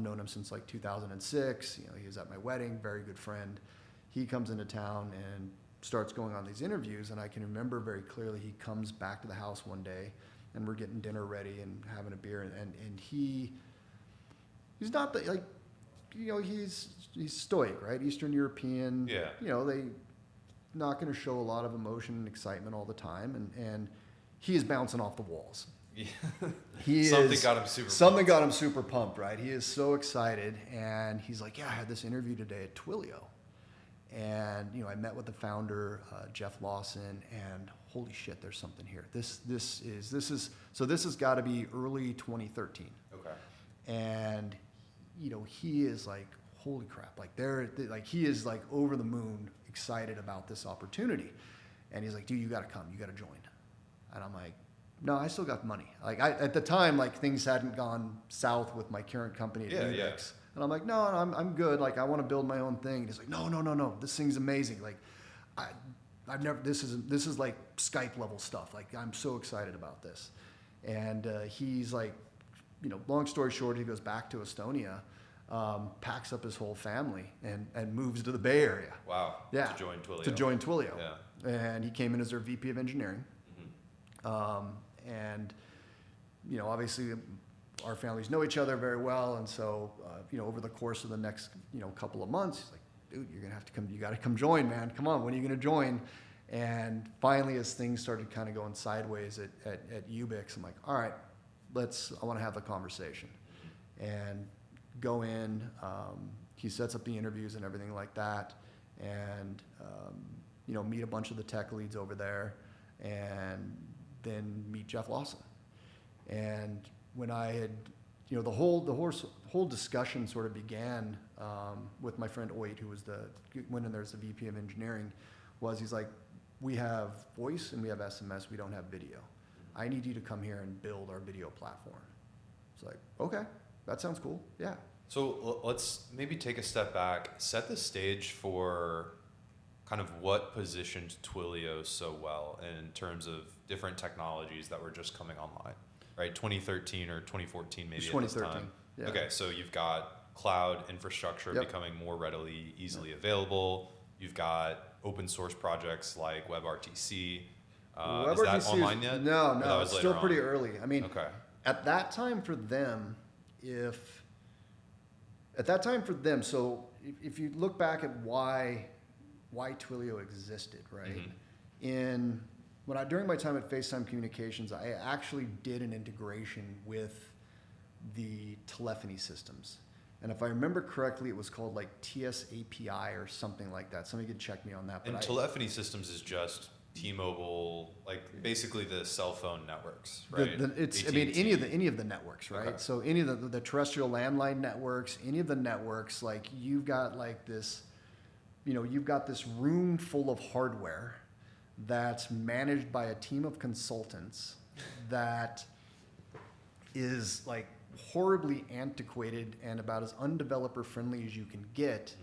S2: Known him since like 2006. He was at my wedding, very good friend. He comes into town and starts going on these interviews, and I can remember very clearly he comes back to the house one day, and we're getting dinner ready and having a beer, and he's not the, he's stoic, right? Eastern European.
S1: Yeah.
S2: They not going to show a lot of emotion and excitement all the time, and he is bouncing off the walls.
S1: Yeah. Something got him super pumped,
S2: right? He is so excited, and he's like, "Yeah, I had this interview today at Twilio, and I met with the founder, Jeff Lawson, and holy shit, there's something here. This has got to be early 2013."
S1: Okay.
S2: And he is like, "Holy crap!" He is like over the moon, excited about this opportunity, and he's like, "Dude, you got to come. You got to join." And I'm like, "No, I still got money." At the time, things hadn't gone south with my current company at Ubix.
S1: Yeah.
S2: And I'm like, "No, I'm good. I want to build my own thing." And he's like, No. This thing's amazing. I've never. This is like Skype level stuff. I'm so excited about this. And he's like, long story short, he goes back to Estonia, packs up his whole family, and moves to the Bay Area.
S1: Wow.
S2: Yeah.
S1: To join Twilio.
S2: Yeah. And he came in as their VP of engineering. And obviously our families know each other very well, and so over the course of the next couple of months, he's like, "Dude, you're gonna have to come. You got to come join, man. Come on, when are you gonna join?" And finally, as things started kind of going sideways at Ubix, I'm like, "All right, I want to have a conversation," and go in. He sets up the interviews and everything like that, and meet a bunch of the tech leads over there, and then meet Jeff Lawson. And when I had, the whole discussion sort of began with my friend Oit, who was went in there as the VP of engineering, he's like, "We have voice and we have SMS, we don't have video. I need you to come here and build our video platform." It's like, "Okay, that sounds cool, yeah."
S1: So let's maybe take a step back, set the stage for kind of what positioned Twilio so well in terms of different technologies that were just coming online, right? 2013 or 2014 maybe at this time.
S2: Yeah.
S1: Okay, so you've got cloud infrastructure becoming more easily available. You've got open source projects like WebRTC. Is that online yet?
S2: No, it's still pretty early. I mean,
S1: okay.
S2: At that time for them, so if you look back at why Twilio existed, right? During my time at FaceTime Communications, I actually did an integration with the telephony systems. And if I remember correctly, it was called like TS-API or something like that. Somebody could check me on that.
S1: And telephony systems is just T-Mobile, basically the cell phone networks, right?
S2: Any of the networks, right? Okay. So any of the terrestrial landline networks, any of the networks, you've got you've got this room full of hardware that's managed by a team of consultants that is horribly antiquated and about as undeveloper friendly as you can get.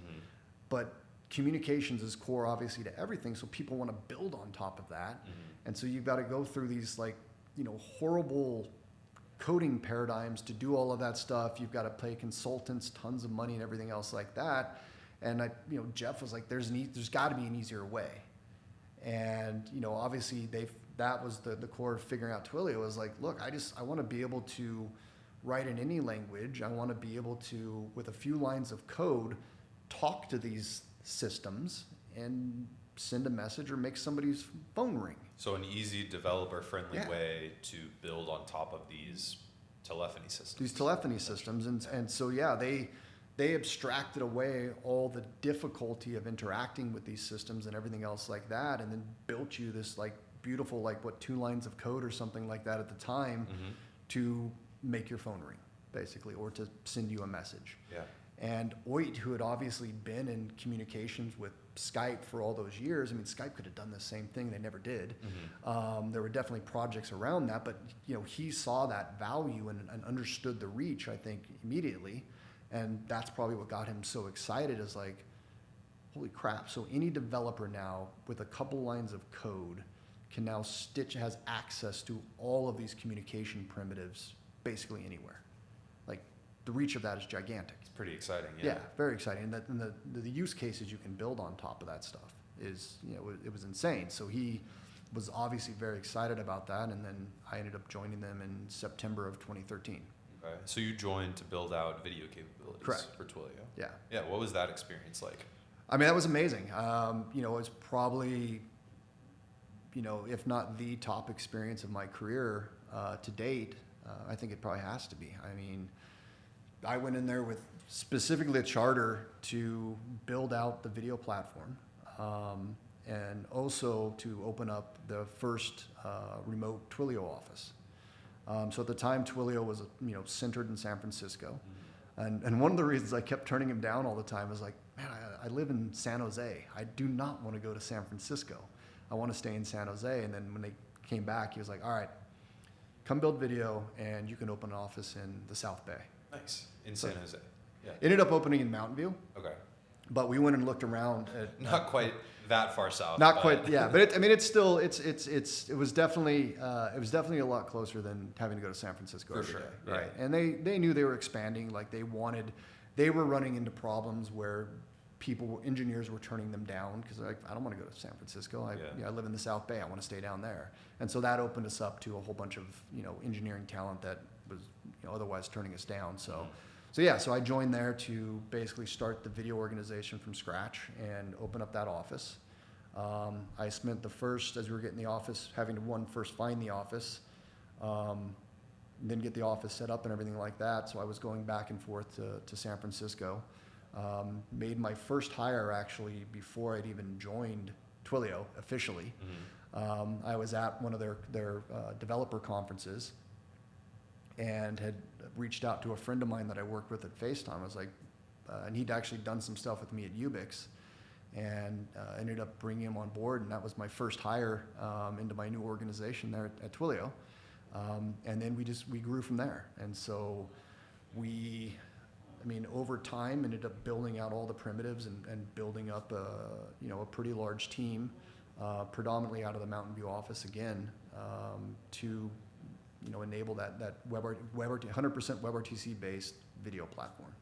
S2: But communications is core obviously to everything, so people want to build on top of that. And so you've got to go through these horrible coding paradigms to do all of that stuff. You've got to pay consultants tons of money and everything else like that. And Jeff was like, there's got to be an easier way. And obviously that was the core of figuring out Twilio. Was like, look, I want to be able to write in any language. I want to be able to, with a few lines of code, talk to these systems and send a message or make somebody's phone ring.
S1: So an easy developer-friendly way to build on top of these telephony systems.
S2: And so they abstracted away all the difficulty of interacting with these systems and everything else like that, and then built you this like beautiful, like what, 2 lines of code or something like that at the time to make your phone ring, basically, or to send you a message.
S1: Yeah.
S2: And Oit, who had obviously been in communications with Skype for all those years, I mean, Skype could have done the same thing, they never did. There were definitely projects around that, but you know, he saw that value and understood the reach, I think, immediately. And that's probably what got him so excited, is like, holy crap. So any developer now with a couple lines of code can now has access to all of these communication primitives basically anywhere. Like, the reach of that is gigantic.
S1: It's pretty exciting.
S2: Yeah, very exciting. And the use cases you can build on top of that stuff is, you know, it was insane. So he was obviously very excited about that. And then I ended up joining them in September of 2013.
S1: Okay. So you joined to build out video capabilities.
S2: Correct.
S1: For Twilio.
S2: Yeah.
S1: Yeah. What was that experience like?
S2: I mean, that was amazing. You know, it was probably, you know, if not the top experience of my career to date. I think it probably has to be. I mean, I went in there with specifically a charter to build out the video platform, and also to open up the first remote Twilio office. So at the time, Twilio was, you know, centered in San Francisco. And one of the reasons I kept turning him down all the time was like, man, I live in San Jose. I do not want to go to San Francisco. I want to stay in San Jose. And then when they came back, he was like, all right, come build video, and you can open an office in the South Bay.
S1: Nice. In San Jose. Yeah.
S2: Ended up opening in Mountain View.
S1: Okay.
S2: But we went and looked around at
S1: Not quite that far south.
S2: not quite, yeah. But I mean, it's still, it was definitely a lot closer than having to go to San Francisco
S1: For
S2: every
S1: sure,
S2: day, right?
S1: yeah.
S2: And they knew they were expanding. Like they were running into problems where engineers were turning them down because they're like, I don't want to go to San Francisco. I live in the South Bay. I want to stay down there. And so that opened us up to a whole bunch of, you know, engineering talent that was, you know, otherwise turning us down. So I joined there to basically start the video organization from scratch and open up that office. I spent the first, as we were getting the office, having to first find the office, then get the office set up and everything like that. So I was going back and forth to San Francisco. Made my first hire actually before I'd even joined Twilio officially. I was at one of their developer conferences and had reached out to a friend of mine that I worked with at FaceTime. I was like, and he'd actually done some stuff with me at Ubix, and ended up bringing him on board, and that was my first hire into my new organization there at Twilio. And then we grew from there. And so over time ended up building out all the primitives and building up a pretty large team, predominantly out of the Mountain View office again, to enable that 100% WebRTC based video platform.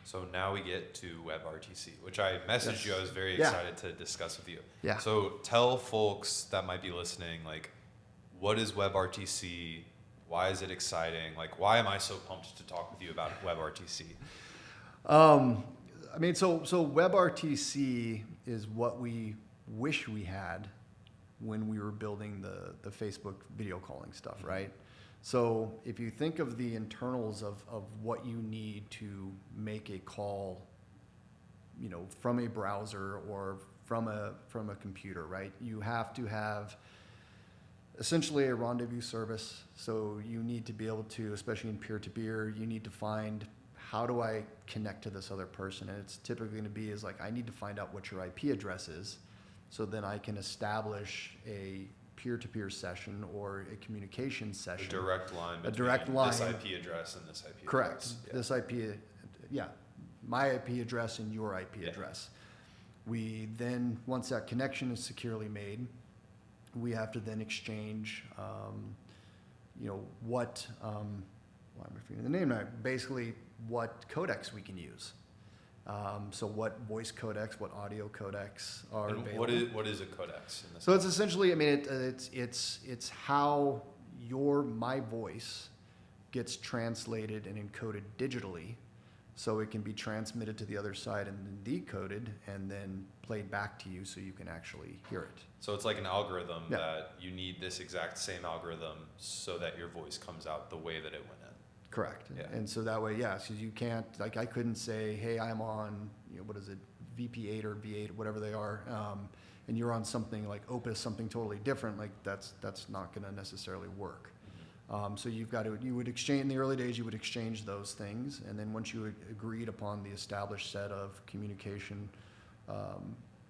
S1: So now we get to WebRTC, which I messaged you. I was very
S2: Yeah.
S1: excited to discuss with you.
S2: Yeah.
S1: So tell folks that might be listening, like, what is WebRTC? Why is it exciting? Like, why am I so pumped to talk with you about WebRTC?
S2: So WebRTC is what we wish we had when we were building the Facebook video calling stuff, right? So if you think of the internals of what you need to make a call, from a browser or from a computer, right? You have to have essentially a rendezvous service. So you need to be able to, especially in peer-to-peer, you need to find, how do I connect to this other person? And it's typically going to be I need to find out what your IP address is, so then I can establish a peer-to-peer session or a communication session.
S1: A direct line between
S2: direct line.
S1: this IP address and this IP
S2: Correct.
S1: address. Yeah.
S2: This IP, my IP address and your IP address. We then, once that connection is securely made, we have to then exchange, what, I'm forgetting the name now, basically what codecs we can use. So what voice codecs, what audio codecs are
S1: And
S2: available.
S1: what is a codecs in this?
S2: So it's essentially, it's how my voice gets translated and encoded digitally, so it can be transmitted to the other side and then decoded and then played back to you so you can actually hear it.
S1: So it's like an algorithm
S2: Yeah.
S1: that you need this exact same algorithm so that your voice comes out the way that it went in.
S2: Correct.
S1: Yeah.
S2: And so that way, yes, because you can't, like I couldn't say, hey, I'm on, what is it, VP8 or V8, whatever they are, and you're on something like Opus, something totally different, like that's not going to necessarily work. So you would exchange, in the early days, you would exchange those things, and then once you agreed upon the established set of communication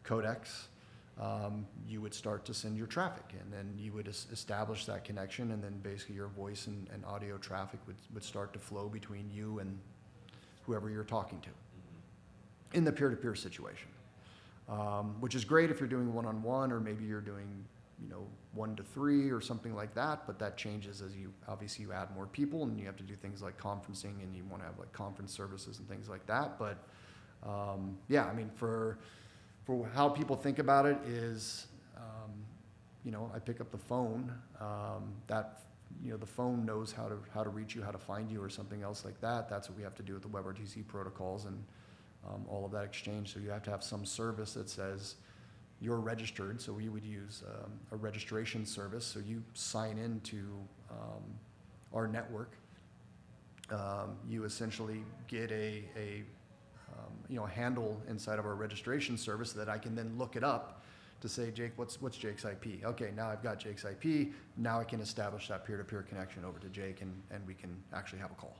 S2: codecs, you would start to send your traffic, and then you would establish that connection, and then basically your voice and audio traffic would start to flow between you and whoever you're talking to in the peer-to-peer situation, which is great if you're doing one-on-one, or maybe you're doing 1 to 3 or something like that, but that changes as you add more people, and you have to do things like conferencing, and you want to have like conference services and things like that. But yeah, I mean, for how people think about it is, I pick up the phone, the phone knows how to reach you, how to find you, or something else like that. That's what we have to do with the WebRTC protocols and all of that exchange. So you have to have some service that says you're registered. So we would use a registration service. So you sign into our network. You essentially get a handle inside of our registration service that I can then look it up to say, Jake, what's Jake's IP? Okay, now I've got Jake's IP. Now I can establish that peer-to-peer connection over to Jake, and we can actually have a call.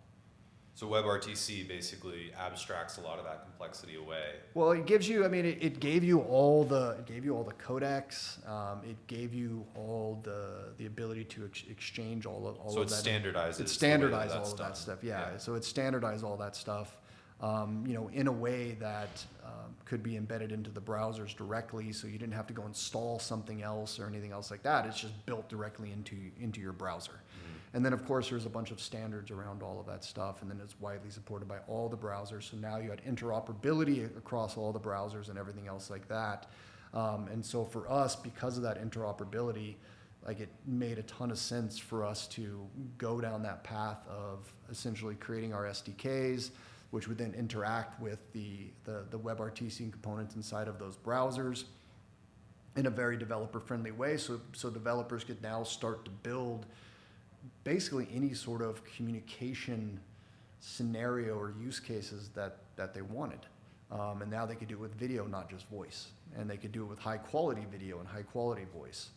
S1: So WebRTC basically abstracts a lot of that complexity away.
S2: Well, it gives you, it gave you all the codecs. It gave you all the ability to exchange all of that.
S1: So it standardizes.
S2: It standardized all of that stuff. Yeah. So it standardized all that stuff, in a way that could be embedded into the browsers directly. So you didn't have to go install something else or anything else like that. It's just built directly into your browser. Mm-hmm. And then, of course, there's a bunch of standards around all of that stuff, and then it's widely supported by all the browsers. So now you had interoperability across all the browsers and everything else like that. And so for us, because of that interoperability, like it made a ton of sense for us to go down that path of essentially creating our SDKs, which would then interact with the WebRTC components inside of those browsers in a very developer-friendly way. So developers could now start to build basically any sort of communication scenario or use cases that they wanted. And now they could do it with video, not just voice. And they could do it with high quality video and high quality voice.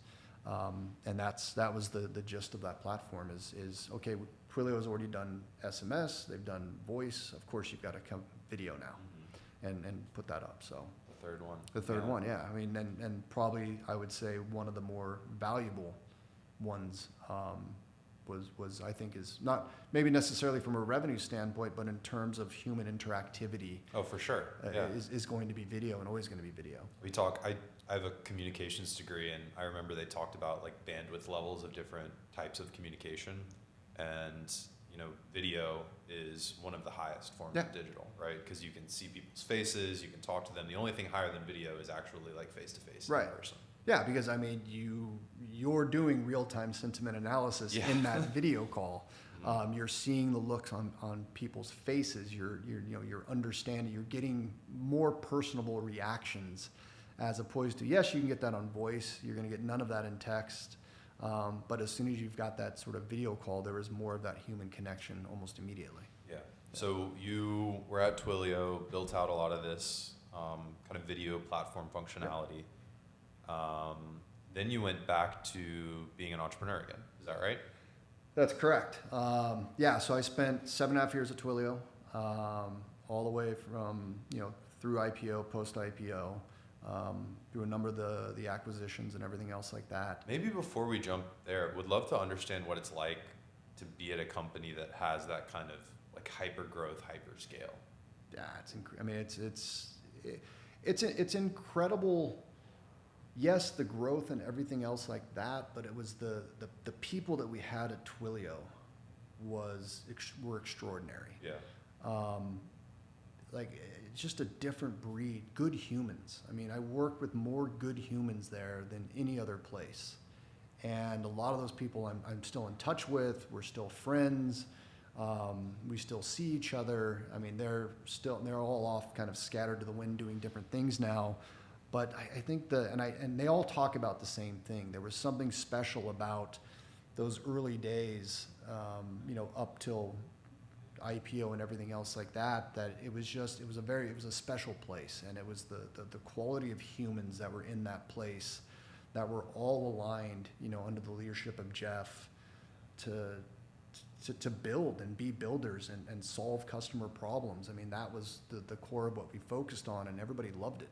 S2: And that was the gist of that platform is okay, Twilio has already done SMS, they've done voice, of course you've got to come video now and put that up. So
S1: the third one.
S2: The third one, yeah. I mean, and probably I would say one of the more valuable ones was I think is not maybe necessarily from a revenue standpoint, but in terms of human interactivity.
S1: Oh, for sure.
S2: Is going to be video and always going to be video.
S1: I have a communications degree, and I remember they talked about like bandwidth levels of different types of communication, and video is one of the highest forms of digital, right? Because you can see people's faces, you can talk to them. The only thing higher than video is actually like face-to-face in person.
S2: Yeah, because I mean, you're doing real-time sentiment analysis in that video call. You're seeing the looks on people's faces. You're understanding. You're getting more personable reactions, as opposed to yes, you can get that on voice. You're going to get none of that in text. But as soon as you've got that sort of video call, there is more of that human connection almost immediately.
S1: Yeah. So you were at Twilio, built out a lot of this kind of video platform functionality. Then you went back to being an entrepreneur again. Is that right?
S2: That's correct. So I spent 7.5 years at Twilio, all the way from, through IPO, post-IPO, through a number of the acquisitions and everything else like that.
S1: Maybe before we jump there, would love to understand what it's like to be at a company that has that kind of like hyper growth, hyper scale.
S2: Yeah, it's incredible. Yes, the growth and everything else like that, but it was the people that we had at Twilio were extraordinary.
S1: Yeah.
S2: It's just a different breed, good humans. I mean, I worked with more good humans there than any other place. And a lot of those people I'm still in touch with, we're still friends, we still see each other. I mean, they're all off kind of scattered to the wind doing different things now. But I think and they all talk about the same thing. There was something special about those early days, up till IPO and everything else like that, that it was a special place. And it was the quality of humans that were in that place that were all aligned, under the leadership of Jeff to build and be builders and solve customer problems. I mean, that was the core of what we focused on, and everybody loved it.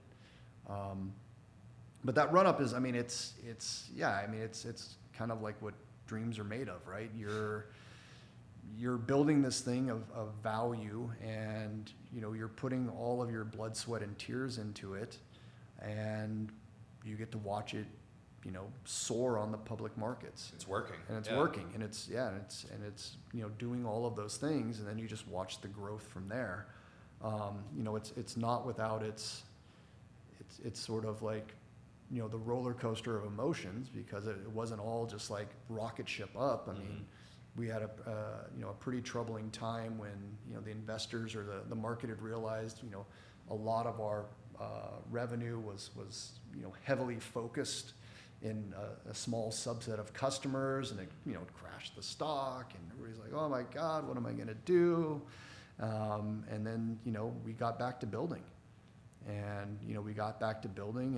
S2: But that run-up is, it's kind of like what dreams are made of, right? You're building this thing of value, and you're putting all of your blood, sweat, and tears into it, and you get to watch it, soar on the public markets.
S1: It's working.
S2: And it's working, and it's doing all of those things, and then you just watch the growth from there. It's not without it's sort of like, the roller coaster of emotions, because it wasn't all just like rocket ship up. I mean, we had a pretty troubling time when, the investors or the market had realized, a lot of our revenue was heavily focused in a small subset of customers, and it crashed the stock, and everybody's like, oh my God, what am I going to do? And then we got back to building,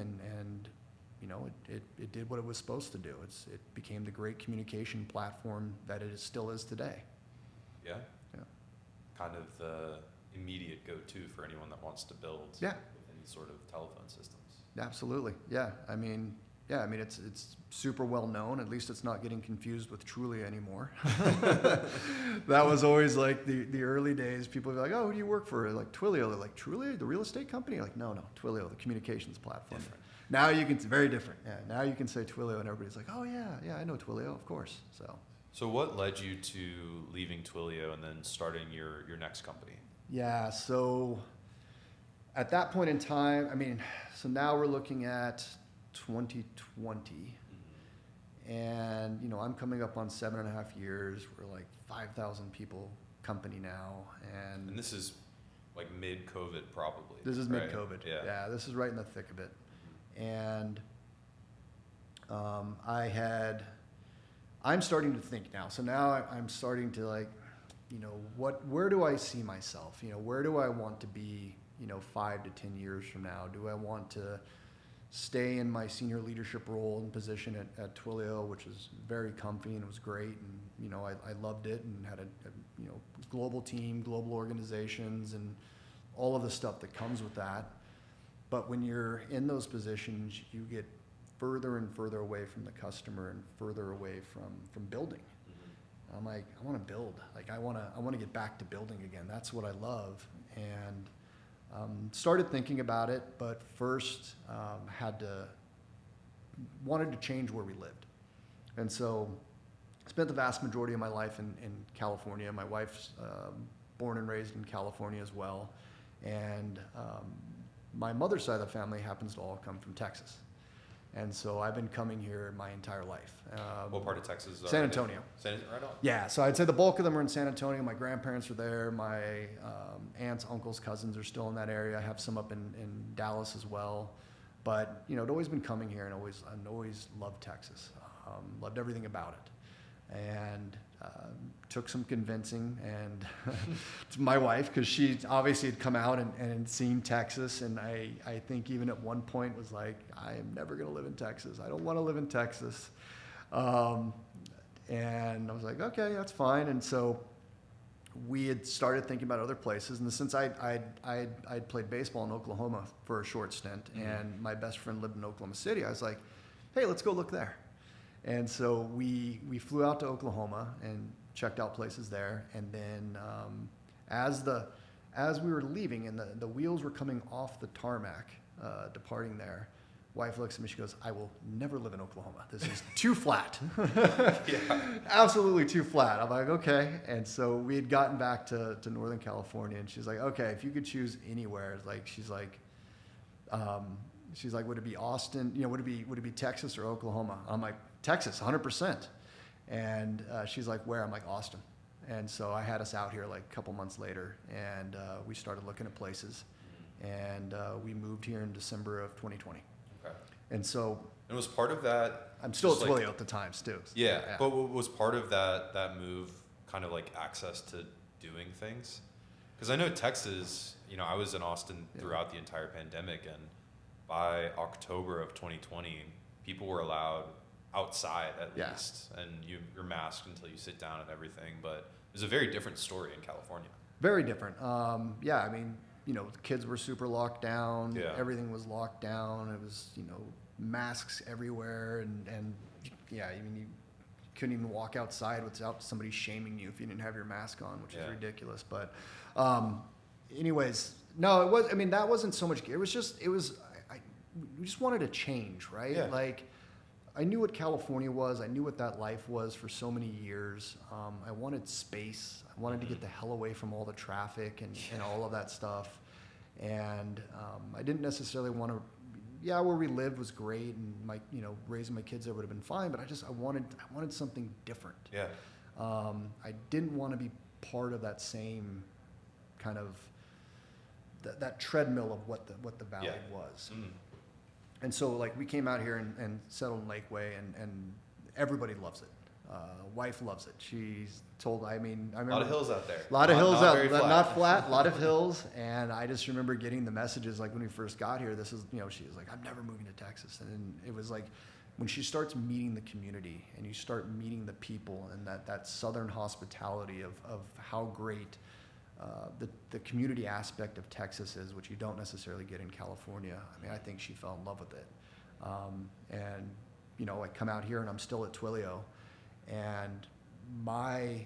S2: and it did what it was supposed to do. It became the great communication platform that it still is today.
S1: Yeah. Kind of the immediate go-to for anyone that wants to build with any sort of telephone systems.
S2: Absolutely. Yeah. It's super well known. At least it's not getting confused with Twilio anymore. That was always like the early days. People would be like, oh, who do you work for? Like Twilio. They're like, Twilio, the real estate company? Like, no, Twilio, the communications platform.
S1: Different.
S2: Now it's very different. Yeah. Now you can say Twilio, and everybody's like, oh yeah, I know Twilio, of course.
S1: So what led you to leaving Twilio and then starting your next company?
S2: Yeah. So at that point in time, so now we're looking at 2020, and I'm coming up on 7.5 years. We're like 5,000 people company now, and
S1: this is like mid-COVID probably.
S2: This is
S1: right?
S2: mid-COVID.
S1: Yeah.
S2: Yeah, this is right in the thick of it. And I'm starting to think now. So now I'm starting to like, where do I see myself? Where do I want to be, 5 to 10 years from now? Do I want to stay in my senior leadership role and position at Twilio, which was very comfy and it was great, and I loved it, and had a global team, global organizations, and all of the stuff that comes with that. But when you're in those positions, you get further and further away from the customer and further away from building. I'm like, I want to build. Like I want to get back to building again. That's what I love. And started thinking about it, but first wanted to change where we lived. And so spent the vast majority of my life in California. My wife's born and raised in California as well. And my mother's side of the family happens to all come from Texas. And so I've been coming here my entire life.
S1: What part of Texas?
S2: San Antonio.
S1: Right on.
S2: Yeah, so I'd say the bulk of them are in San Antonio. My grandparents are there. My aunts, uncles, cousins are still in that area. I have some up in Dallas as well. But, I'd always been coming here, and always loved Texas. Loved everything about it. And took some convincing and to my wife, because she obviously had come out and seen Texas, and I think even at one point was like, I am never going to live in Texas. I don't want to live in Texas. And I was like, okay, that's fine. And so we had started thinking about other places, and since I'd played baseball in Oklahoma for a short stint, and my best friend lived in Oklahoma City, I was like, hey, let's go look there. And so we flew out to Oklahoma and checked out places there. And then as we were leaving and the wheels were coming off the tarmac, departing there, wife looks at me, she goes, I will never live in Oklahoma. This is too flat. Absolutely too flat. I'm like, okay. And so we had gotten back to Northern California, and she's like, okay, if you could choose anywhere, she's like, would it be Austin? Would it be Texas or Oklahoma? I'm like, Texas, 100%. And she's like, where? I'm like, Austin. And so I had us out here like a couple months later, and we started looking at places, and we moved here in December of 2020.
S1: Okay.
S2: And so.
S1: And was part of that.
S2: I'm still at Twilio at the time, too.
S1: Yeah, but was part of that move kind of like access to doing things? Because I know Texas, I was in Austin throughout the entire pandemic, and by October of 2020, people were allowed outside at least, and you're masked until you sit down and everything. But it was a very different story in California.
S2: Very different. I mean, the kids were super locked down.
S1: Yeah.
S2: Everything was locked down. It was, masks everywhere, and I mean, you couldn't even walk outside without somebody shaming you if you didn't have your mask on, which is ridiculous. But, anyways, no, it was. I mean, that wasn't so much. It was just. We just wanted to change, right?
S1: Yeah.
S2: Like, I knew what California was. I knew what that life was for so many years. I wanted space. I wanted to get the hell away from all the traffic and all of that stuff. And I didn't necessarily want to. Yeah, where we lived was great, and raising my kids there would have been fine. But I wanted something different.
S1: Yeah.
S2: I didn't want to be part of that same kind of that treadmill of what the valley was. Mm. And so, like, we came out here and settled in Lakeway, and everybody loves it. Wife loves it. She's told, I remember. A
S1: lot of hills out there.
S2: A lot of hills out there. Not
S1: flat.
S2: A lot of hills. And I just remember getting the messages, like, when we first got here, she was like, I'm never moving to Texas. And it was like, when she starts meeting the community and you start meeting the people and that southern hospitality of how great the community aspect of Texas is, which you don't necessarily get in California. I mean, I think she fell in love with it. I come out here and I'm still at Twilio, and my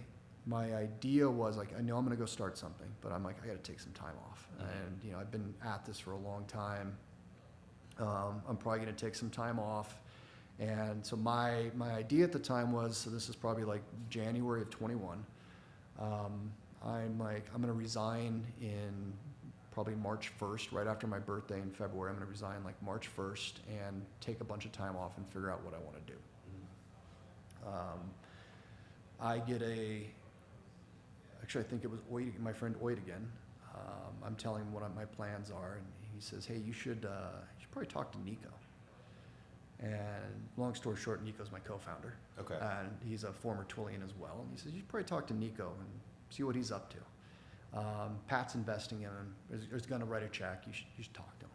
S2: idea was, like, I know I'm going to go start something, but I'm like, I got to take some time off. Mm-hmm. And I've been at this for a long time. I'm probably going to take some time off. And so my idea at the time was, so this is probably like January of 21. I'm going to resign in probably March 1st, right after my birthday in February. I'm going to resign like March 1st and take a bunch of time off and figure out what I want to do. I think it was my friend Oid again. I'm telling him what my plans are, and he says, hey, you should probably talk to Nico. And long story short, Nico's my co-founder.
S1: Okay.
S2: And he's a former Twillian as well. And he says, you should probably talk to Nico and see what he's up to. Pat's investing in him. He's going to write a check. You should talk to him.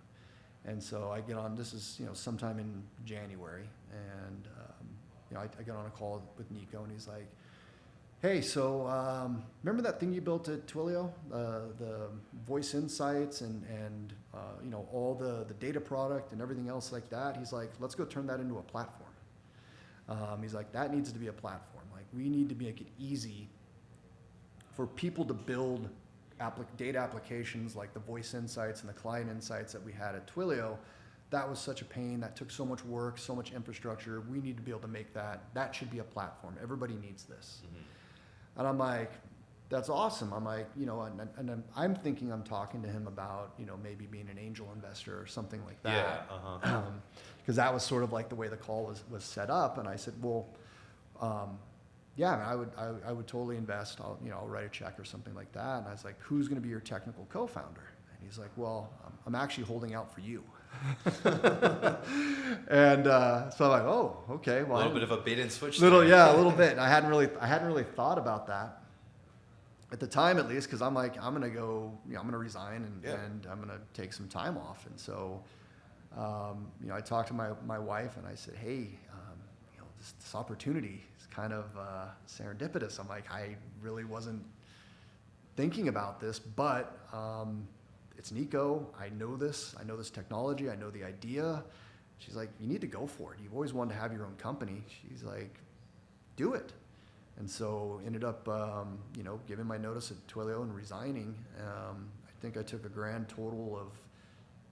S2: And so I get on. This is sometime in January, and I get on a call with Nico, and he's like, "Hey, so remember that thing you built at Twilio, the voice insights and all the data product and everything else like that?" He's like, "Let's go turn that into a platform." He's like, "That needs to be a platform. Like, we need to make it easy for people to build data applications like the voice insights and the client insights that we had at Twilio. That was such a pain. That took so much work, so much infrastructure. We need to be able to make that. That should be a platform. Everybody needs this." Mm-hmm. And I'm like, that's awesome. I'm like, and I'm thinking I'm talking to him about, maybe being an angel investor or something like that.
S1: Yeah.
S2: Because that was sort of like the way the call was set up. And I said, well, yeah, I would totally invest. I'll write a check or something like that. And I was like, who's going to be your technical co-founder? And he's like, well, I'm actually holding out for you. And so I'm like, oh, okay. Well,
S1: a little bit of a bait and switch.
S2: A little bit. I hadn't really thought about that at the time, at least, because I'm like, I'm going to go, I'm going to resign and I'm going to take some time off. And so, I talked to my wife and I said, hey, this opportunity is kind of serendipitous. I'm like, I really wasn't thinking about this, but it's Nico. I know this technology. I know the idea. She's like, you need to go for it. You've always wanted to have your own company. She's like, do it. And so ended up, giving my notice at Twilio and resigning. I think I took a grand total of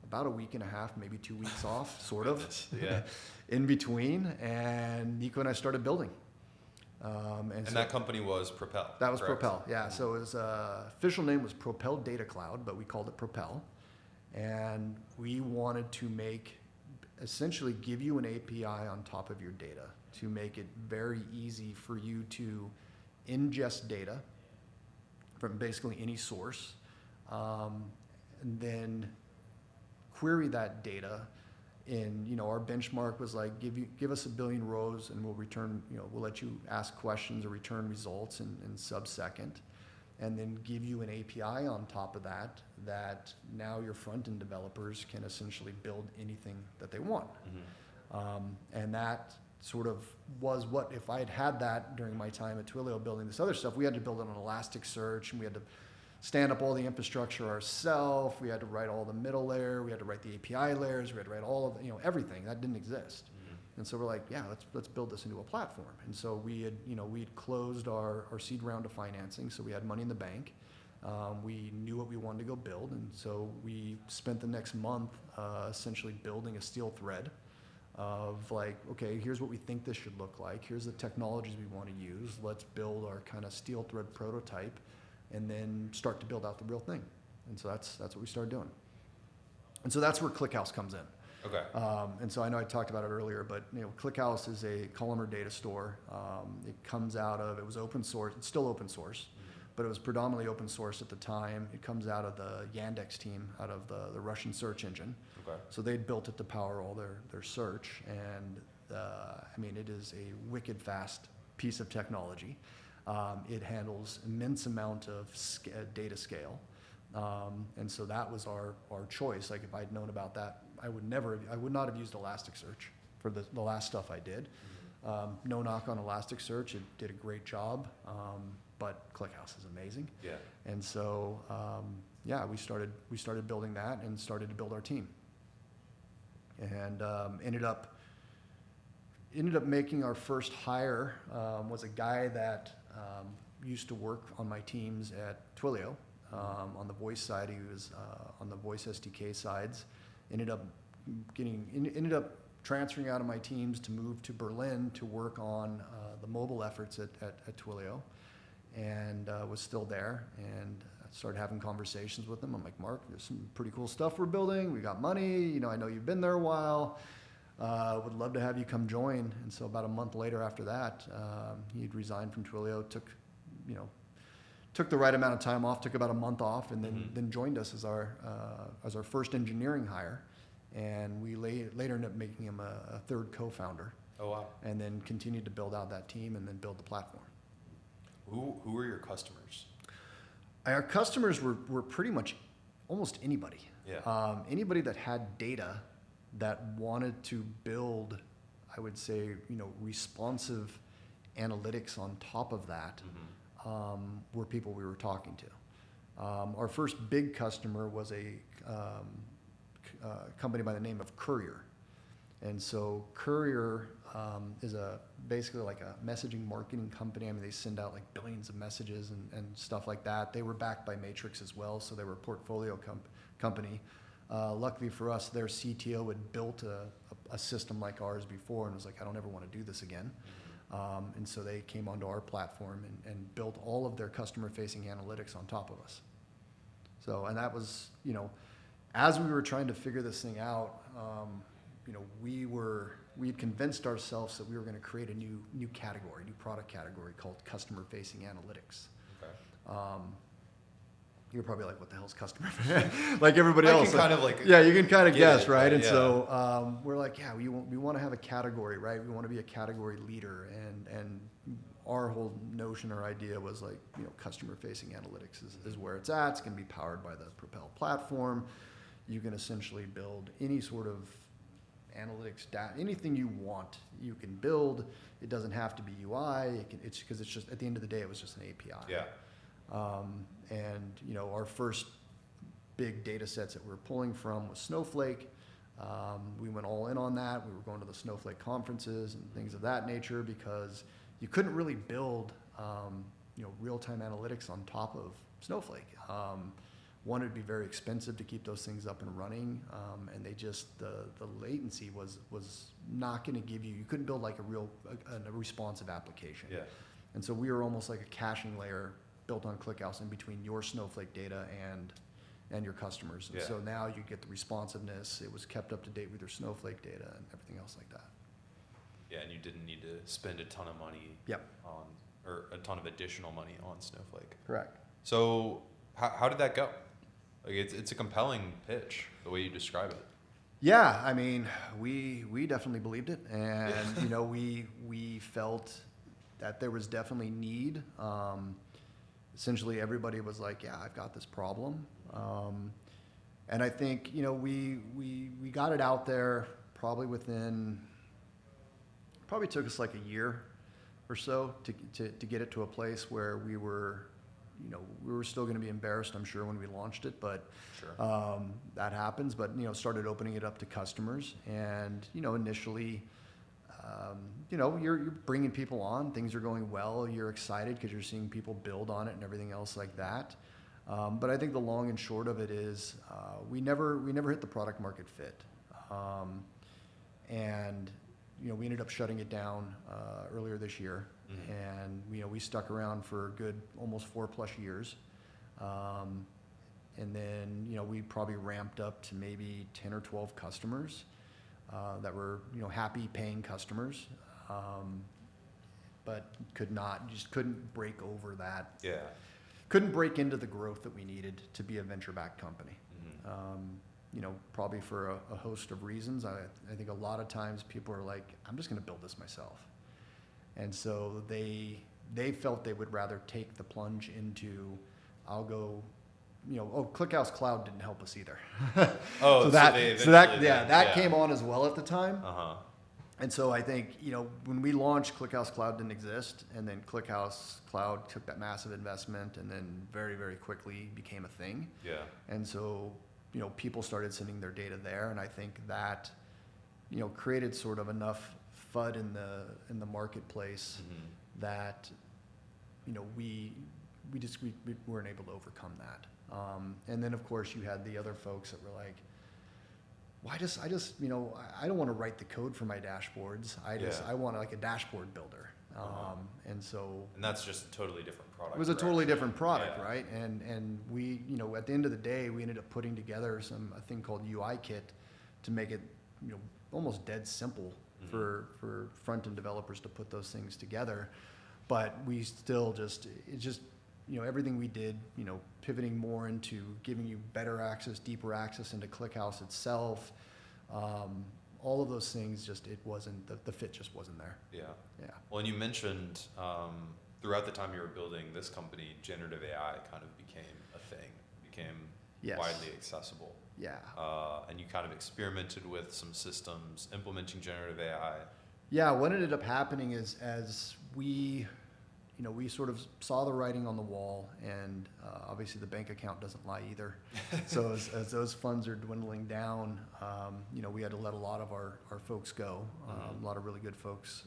S2: about a week and a half, maybe 2 weeks off, sort of, in between. And Nico and I started building. And so
S1: that company was Propel.
S2: That was
S1: correct?
S2: Propel, yeah. So it was official name was Propel Data Cloud, but we called it Propel. And we wanted to essentially give you an API on top of your data to make it very easy for you to ingest data from basically any source, and then query that data. And our benchmark was like, give us 1 billion rows and we'll return, we'll let you ask questions or return results in sub-second. and then give you an API on top of that, that now your front-end developers can essentially build anything that they want. And that sort of was what, if I had had that during my time at Twilio building this other stuff, we had to build it on Elasticsearch, and we had to stand up all the infrastructure ourselves. We had to write all the middle layer. We had to write the API layers. We had to write all of, everything. That didn't exist. And so we're like, yeah, let's build this into a platform. And so we had, we'd closed our seed round of financing, so we had money in the bank. We knew what we wanted to go build, and so we spent the next month essentially building a steel thread of like, okay, here's what we think this should look like. Here's the technologies we want to use. Let's build our kind of steel thread prototype, and then start to build out the real thing. And so that's what we started doing. And so that's where ClickHouse comes in.
S1: Okay.
S2: And so I know I talked about it earlier, but ClickHouse is a columnar data store. It comes out of, it was open source, it's still open source, but it was predominantly open source at the time. It comes out of the Yandex team, out of the Russian search engine.
S1: Okay.
S2: So they'd built it to power all their search, and it is a wicked fast piece of technology. It handles immense amount of data scale. And so that was our choice. Like if I'd known about that, I would not have used Elasticsearch for the last stuff I did. No knock on Elasticsearch, it did a great job, but ClickHouse is amazing.
S1: Yeah.
S2: And so, we started building that and started to build our team. And ended up making our first hire, was a guy that used to work on my teams at Twilio. On the voice side, he was on the voice SDK sides. Ended up transferring out of my teams to move to Berlin to work on the mobile efforts at Twilio, and was still there. And I started having conversations with him. I'm like, Mark, there's some pretty cool stuff we're building. We got money. I know you've been there a while. Would love to have you come join. And so about a month later after that, he'd resigned from Twilio, took the right amount of time off, took about a month off, and then joined us as our first engineering hire. And we later ended up making him a third co-founder.
S1: Oh, wow.
S2: And then continued to build out that team and then build the platform.
S1: Who were your customers?
S2: Our customers were pretty much almost anybody.
S1: Yeah.
S2: Anybody that had data that wanted to build, I would say, responsive analytics on top of that. Were people we were talking to. Our first big customer was a company by the name of Courier. And so Courier is basically like a messaging marketing company. They send out like billions of messages and stuff like that. They were backed by Matrix as well, so they were a portfolio company. Luckily for us, their CTO had built a system like ours before and was like, I don't ever want to do this again. And so they came onto our platform and built all of their customer-facing analytics on top of us. So, and that was, as we were trying to figure this thing out, we had convinced ourselves that we were going to create a new product category called customer-facing analytics.
S1: Okay.
S2: You're probably like, what the hell's customer? Like everybody else.
S1: Kind of like,
S2: yeah, you can kind of guess,
S1: it,
S2: right? And
S1: yeah.
S2: so we're like, yeah, we want to have a category, right? We want to be a category leader, and our whole notion or idea was like, customer-facing analytics is where it's at. It's going to be powered by the Propel platform. You can essentially build any sort of analytics data, anything you want, you can build. It doesn't have to be UI. It's because it's just, at the end of the day, it was just an API.
S1: Yeah.
S2: And our first big data sets that we were pulling from was Snowflake. We went all in on that. We were going to the Snowflake conferences and things of that nature because you couldn't really build real-time analytics on top of Snowflake. One, it'd be very expensive to keep those things up and running, and they just the latency was not going to give you couldn't build like a responsive application.
S1: Yeah.
S2: And so we were almost like a caching layer built on ClickHouse in between your Snowflake data and your customers. And so now you get the responsiveness. It was kept up to date with your Snowflake data and everything else like that.
S1: Yeah, and you didn't need to spend a ton of money or a ton of additional money on Snowflake.
S2: Correct.
S1: So how did that go? Like it's a compelling pitch, the way you describe it.
S2: Yeah, we definitely believed it, and we felt that there was definitely need. essentially everybody was like, yeah, I've got this problem. And I think, you know, we got it out there probably took us like a year or so to get it to a place where we were still going to be embarrassed, I'm sure, when we launched it, but
S1: Sure.
S2: that happens. But, you know, started opening it up to customers, and, you know, initially, you know, you're bringing people on, things are going well, you're excited because you're seeing people build on it and everything else like that. But I think the long and short of it is we never hit the product market fit, and, you know, we ended up shutting it down earlier this year.
S1: Mm-hmm.
S2: And, you know, we stuck around for a good almost 4+ years. And then, you know, we probably ramped up to maybe 10 or 12 customers that were, you know, happy paying customers, but just couldn't break over that.
S1: Yeah.
S2: Couldn't break into the growth that we needed to be a venture-backed company.
S1: Mm-hmm.
S2: You know, probably for a host of reasons. I think a lot of times people are like, I'm just going to build this myself. And so they felt they would rather take the plunge into, I'll go, you know, ClickHouse Cloud didn't help us either.
S1: Oh,
S2: that came on as well at the time.
S1: Uh-huh.
S2: And so I think, you know, when we launched, ClickHouse Cloud didn't exist, and then ClickHouse Cloud took that massive investment and then very, very quickly became a thing.
S1: Yeah.
S2: And so, you know, people started sending their data there, and I think that, you know, created sort of enough FUD in the marketplace
S1: Mm-hmm. that,
S2: you know, we weren't able to overcome that. And then of course you had the other folks that were like, well, you know, I don't want to write the code for my dashboards. I want like a dashboard builder. And
S1: that's just a totally different product.
S2: It was a totally different product,
S1: Yeah.
S2: right? And we, you know, at the end of the day, we ended up putting together a thing called UI Kit to make it, you know, almost dead simple
S1: Mm-hmm.
S2: for front-end developers to put those things together. But we still you know, everything we did, you know, pivoting more into giving you better access, deeper access into ClickHouse itself, all of those things, the fit just wasn't there.
S1: Yeah.
S2: Yeah.
S1: Well, and you mentioned throughout the time you were building this company, generative AI kind of became a thing,
S2: Yes.
S1: widely accessible.
S2: Yeah.
S1: And you kind of experimented with some systems implementing generative AI.
S2: Yeah, what ended up happening is as we sort of saw the writing on the wall, and obviously the bank account doesn't lie either. So as those funds are dwindling down, you know, we had to let a lot of our folks go, a lot of really good folks.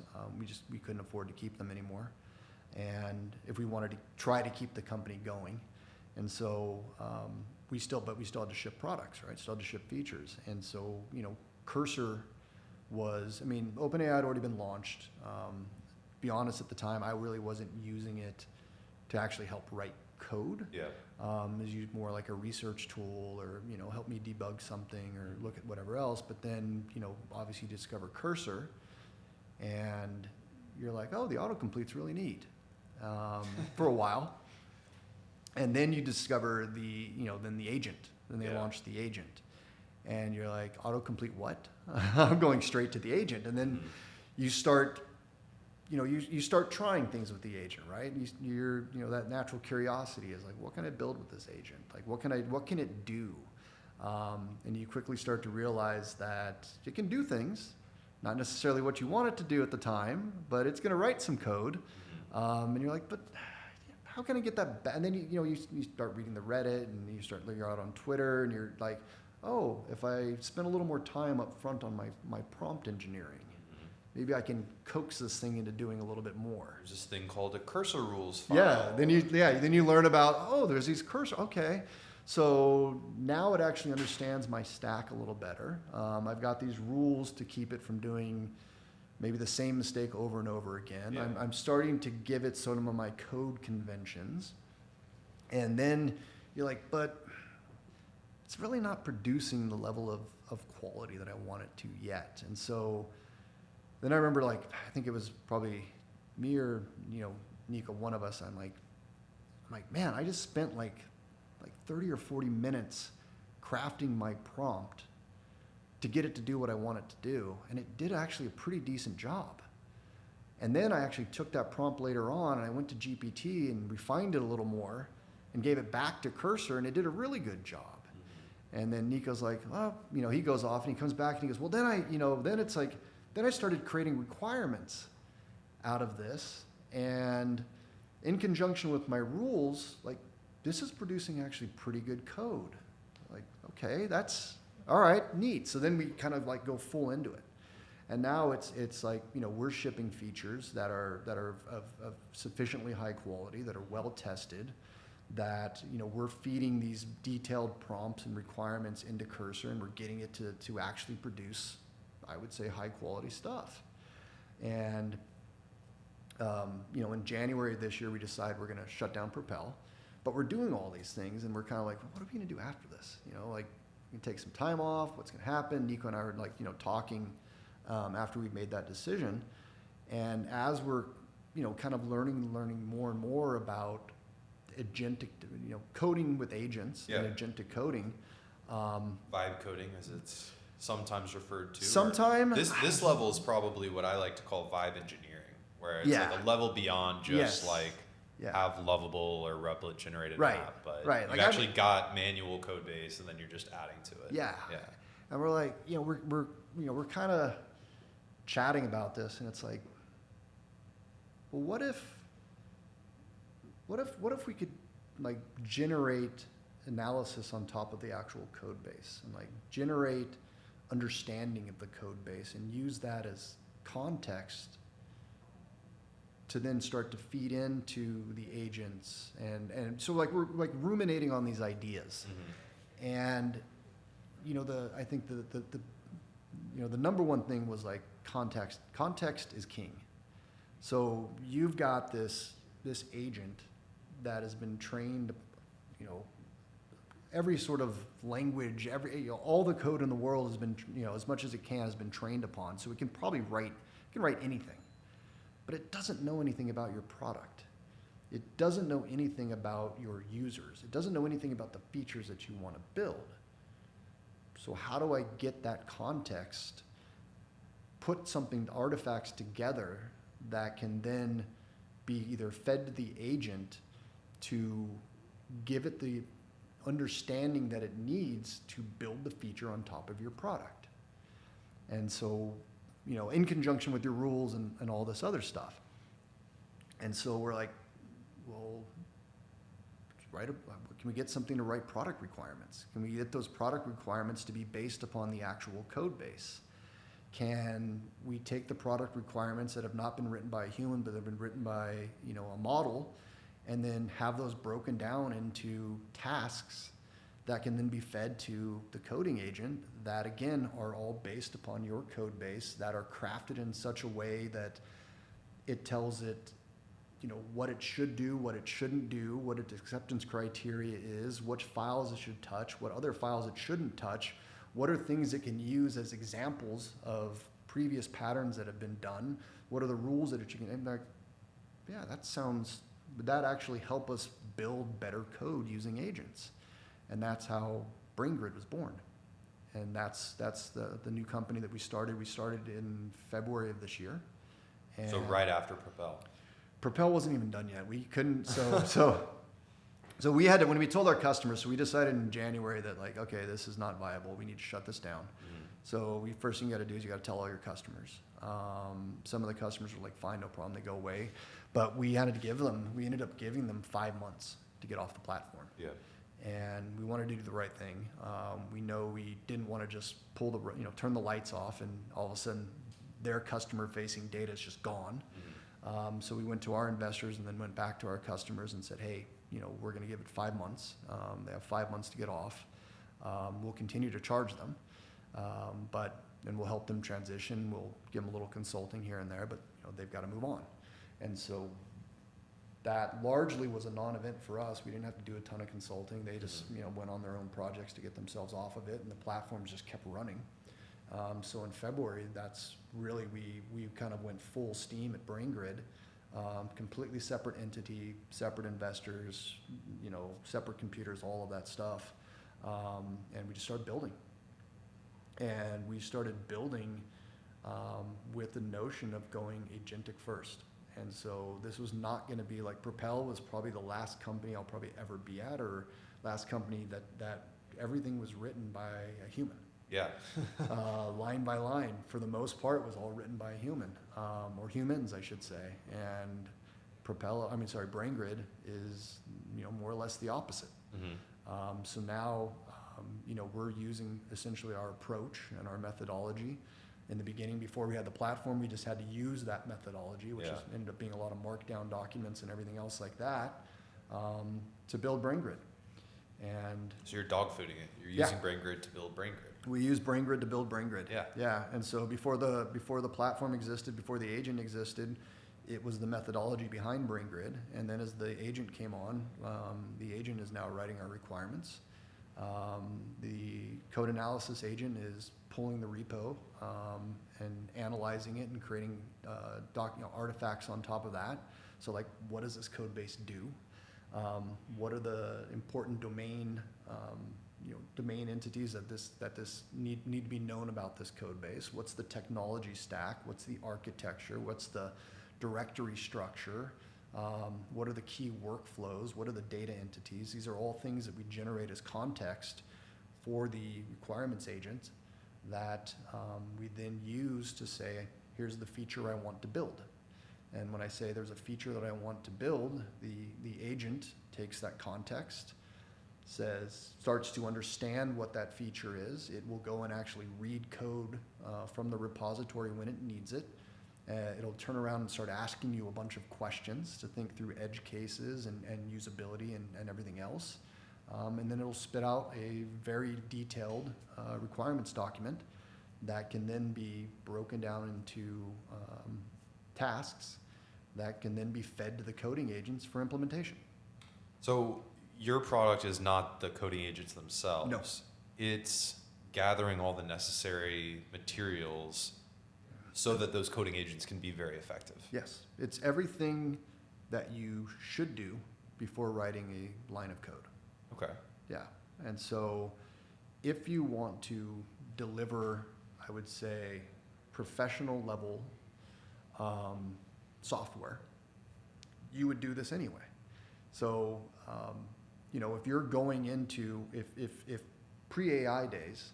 S2: We couldn't afford to keep them anymore. And if we wanted to try to keep the company going. And so we still had to ship products, right? Still had to ship features. And so, you know, Cursor OpenAI had already been launched. Be honest, at the time, I really wasn't using it to actually help write code.
S1: Yeah.
S2: It was used more like a research tool, or, you know, help me debug something or look at whatever else. But then, you know, obviously you discover Cursor, and you're like, oh, the autocomplete's really neat for a while. And then you discover then the agent. Then they launched the agent. And you're like, autocomplete what? I'm going straight to the agent. And then you start trying things with the agent, right? You know, that natural curiosity is like, what can I build with this agent? Like, what can it do? And you quickly start to realize that it can do things, not necessarily what you want it to do at the time, but it's going to write some code. And you're like, but how can I get that back? And then you start reading the Reddit, and you start looking out on Twitter, and you're like, oh, if I spend a little more time up front on my prompt engineering, maybe I can coax this thing into doing a little bit more.
S1: There's this thing called a cursor rules file.
S2: Yeah. Then you learn about, oh, there's these cursor. Okay. So now it actually understands my stack a little better. I've got these rules to keep it from doing maybe the same mistake over and over again.
S1: Yeah.
S2: I'm starting to give it some of my code conventions. And then you're like, but it's really not producing the level of quality that I want it to yet. And so then I remember, like, I think it was probably me or, you know, Nika, one of us, I'm like, man, I just spent like 30 or 40 minutes crafting my prompt to get it to do what I want it to do. And it did actually a pretty decent job. And then I actually took that prompt later on and I went to GPT and refined it a little more and gave it back to Cursor, and it did a really good job. And then Nico's like, well, he goes off and he comes back and he goes, well, then I started creating requirements out of this. And in conjunction with my rules, like, this is producing actually pretty good code. Like, okay, that's all right, neat. So then we kind of like go full into it. And now it's like, we're shipping features that are of sufficiently high quality, that are well tested, that, we're feeding these detailed prompts and requirements into Cursor, and we're getting it to actually produce, I would say, high quality stuff. And, in January of this year, we decided we're going to shut down Propel, but we're doing all these things, and we're kind of like, well, what are we going to do after this? Like, we can take some time off. What's going to happen? Nico and I were like, talking after we made that decision. And as we're, kind of learning more and more about agentic, coding with agents and agentic coding.
S1: Vibe coding, as it's sometimes referred to.
S2: Sometimes.
S1: This level is probably what I like to call vibe engineering, where it's like a level beyond just have lovable or replit generated app, but you've actually got manual code base, and then you're just adding to it.
S2: Yeah. And we're like, we're kind of chatting about this, and it's like, well, what if we could like generate analysis on top of the actual code base, and like generate understanding of the code base and use that as context to then start to feed into the agents, and so like we're like ruminating on these ideas. And I think the number one thing was like context. Context is king. So you've got this agent that has been trained, every sort of language, all the code in the world has been, as much as it can, has been trained upon. So it can probably write anything, but it doesn't know anything about your product. It doesn't know anything about your users. It doesn't know anything about the features that you want to build. So how do I get that context, put artifacts together that can then be either fed to the agent to give it the understanding that it needs to build the feature on top of your product? And so, in conjunction with your rules and all this other stuff. And so we're like, well, can we get something to write product requirements? Can we get those product requirements to be based upon the actual code base? Can we take the product requirements that have not been written by a human, but have been written by, a model, and then have those broken down into tasks that can then be fed to the coding agent that, again, are all based upon your code base, that are crafted in such a way that it tells it, what it should do, what it shouldn't do, what its acceptance criteria is, which files it should touch, what other files it shouldn't touch, what are things it can use as examples of previous patterns that have been done, what are the rules that it can, and like, yeah, would that actually help us build better code using agents? And that's how BrainGrid was born. And that's the new company that we started. We started in February of this year. And
S1: so right after Propel.
S2: Propel wasn't even done yet. We couldn't, so we had to, when we told our customers, so we decided in January that like, okay, this is not viable. We need to shut this down. So first thing you got to do is you got to tell all your customers. Some of the customers were like, fine, no problem, they go away. But we ended up giving them 5 months to get off the platform.
S1: Yeah.
S2: And we wanted to do the right thing. We know we didn't want to just turn the lights off and all of a sudden their customer-facing data is just gone. So we went to our investors and then went back to our customers and said, hey, we're going to give it 5 months. They have 5 months to get off. We'll continue to charge them, and we'll help them transition. We'll give them a little consulting here and there, but they've got to move on. And so that largely was a non-event for us. We didn't have to do a ton of consulting. They just went on their own projects to get themselves off of it, and the platforms just kept running. So in February, that's really, we kind of went full steam at BrainGrid, completely separate entity, separate investors, separate computers, all of that stuff. And we just started building. And we started building with the notion of going agentic first. And so this was not going to be like Propel was probably the last company I'll probably ever be at, or last company that everything was written by a human.
S1: Yeah.
S2: Line by line, for the most part, was all written by a human, or humans, I should say. And BrainGrid is, more or less the opposite.
S1: Mm-hmm.
S2: So now, we're using essentially our approach and our methodology. In the beginning, before we had the platform, we just had to use that methodology, which ended up being a lot of markdown documents and everything else like that, to build BrainGrid. And
S1: so you're dog fooding it. You're using BrainGrid to build BrainGrid.
S2: We use BrainGrid to build BrainGrid.
S1: Yeah.
S2: And so before the platform existed, before the agent existed, it was the methodology behind BrainGrid. And then as the agent came on, the agent is now writing our requirements. The code analysis agent is pulling the repo and analyzing it and creating artifacts on top of that. So like, what does this code base do? What are the important domain entities that this need to be known about this code base? What's the technology stack? What's the architecture? What's the directory structure? What are the key workflows? What are the data entities? These are all things that we generate as context for the requirements agent that we then use to say, here's the feature I want to build. And when I say there's a feature that I want to build, the agent takes that context, starts to understand what that feature is. It will go and actually read code from the repository when it needs it. It'll turn around and start asking you a bunch of questions to think through edge cases and usability and everything else. And then it'll spit out a very detailed requirements document that can then be broken down into tasks that can then be fed to the coding agents for implementation.
S1: So your product is not the coding agents themselves.
S2: No.
S1: It's gathering all the necessary materials so that those coding agents can be very effective.
S2: Yes, it's everything that you should do before writing a line of code.
S1: Okay.
S2: Yeah, and so if you want to deliver, I would say, professional level software, you would do this anyway. So, if you're going into, if pre-AI days,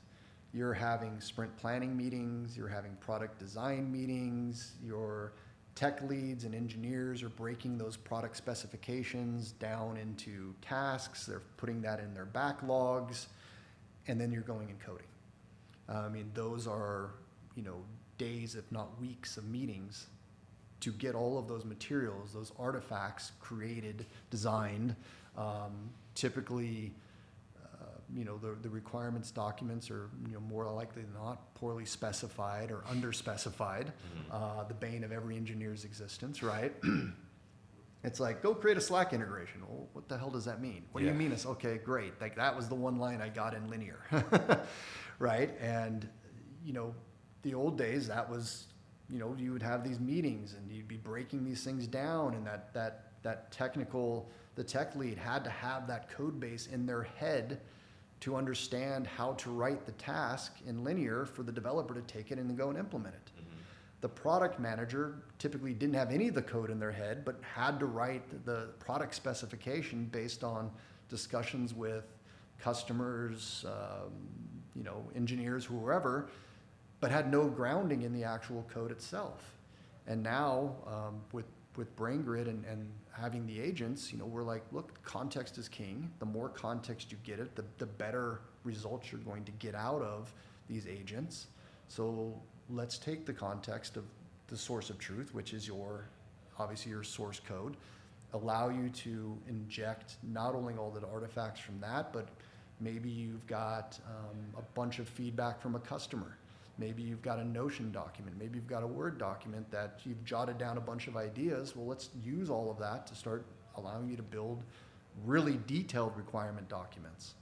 S2: you're having sprint planning meetings, you're having product design meetings, your tech leads and engineers are breaking those product specifications down into tasks, they're putting that in their backlogs, and then you're going and coding. Those are, days, if not weeks of meetings to get all of those materials, those artifacts created, designed. Typically, the requirements documents are, more likely than not poorly specified or underspecified, the bane of every engineer's existence, right? It's like, go create a Slack integration. Well, what the hell does that mean? What do you mean? It's okay, great. Like that was the one line I got in linear, right? And, the old days, that was, you would have these meetings and you'd be breaking these things down, and the tech lead had to have that code base in their head to understand how to write the task in linear for the developer to take it and then go and implement it. Mm-hmm. The product manager typically didn't have any of the code in their head, but had to write the product specification based on discussions with customers, engineers, whoever, but had no grounding in the actual code itself. And now with BrainGrid and having the agents, we're like, look, context is king. The more context you get it, the better results you're going to get out of these agents. So let's take the context of the source of truth, which is obviously your source code, allow you to inject not only all the artifacts from that, but maybe you've got a bunch of feedback from a customer. Maybe you've got a Notion document. Maybe you've got a Word document that you've jotted down a bunch of ideas. Well, let's use all of that to start allowing you to build really detailed requirement documents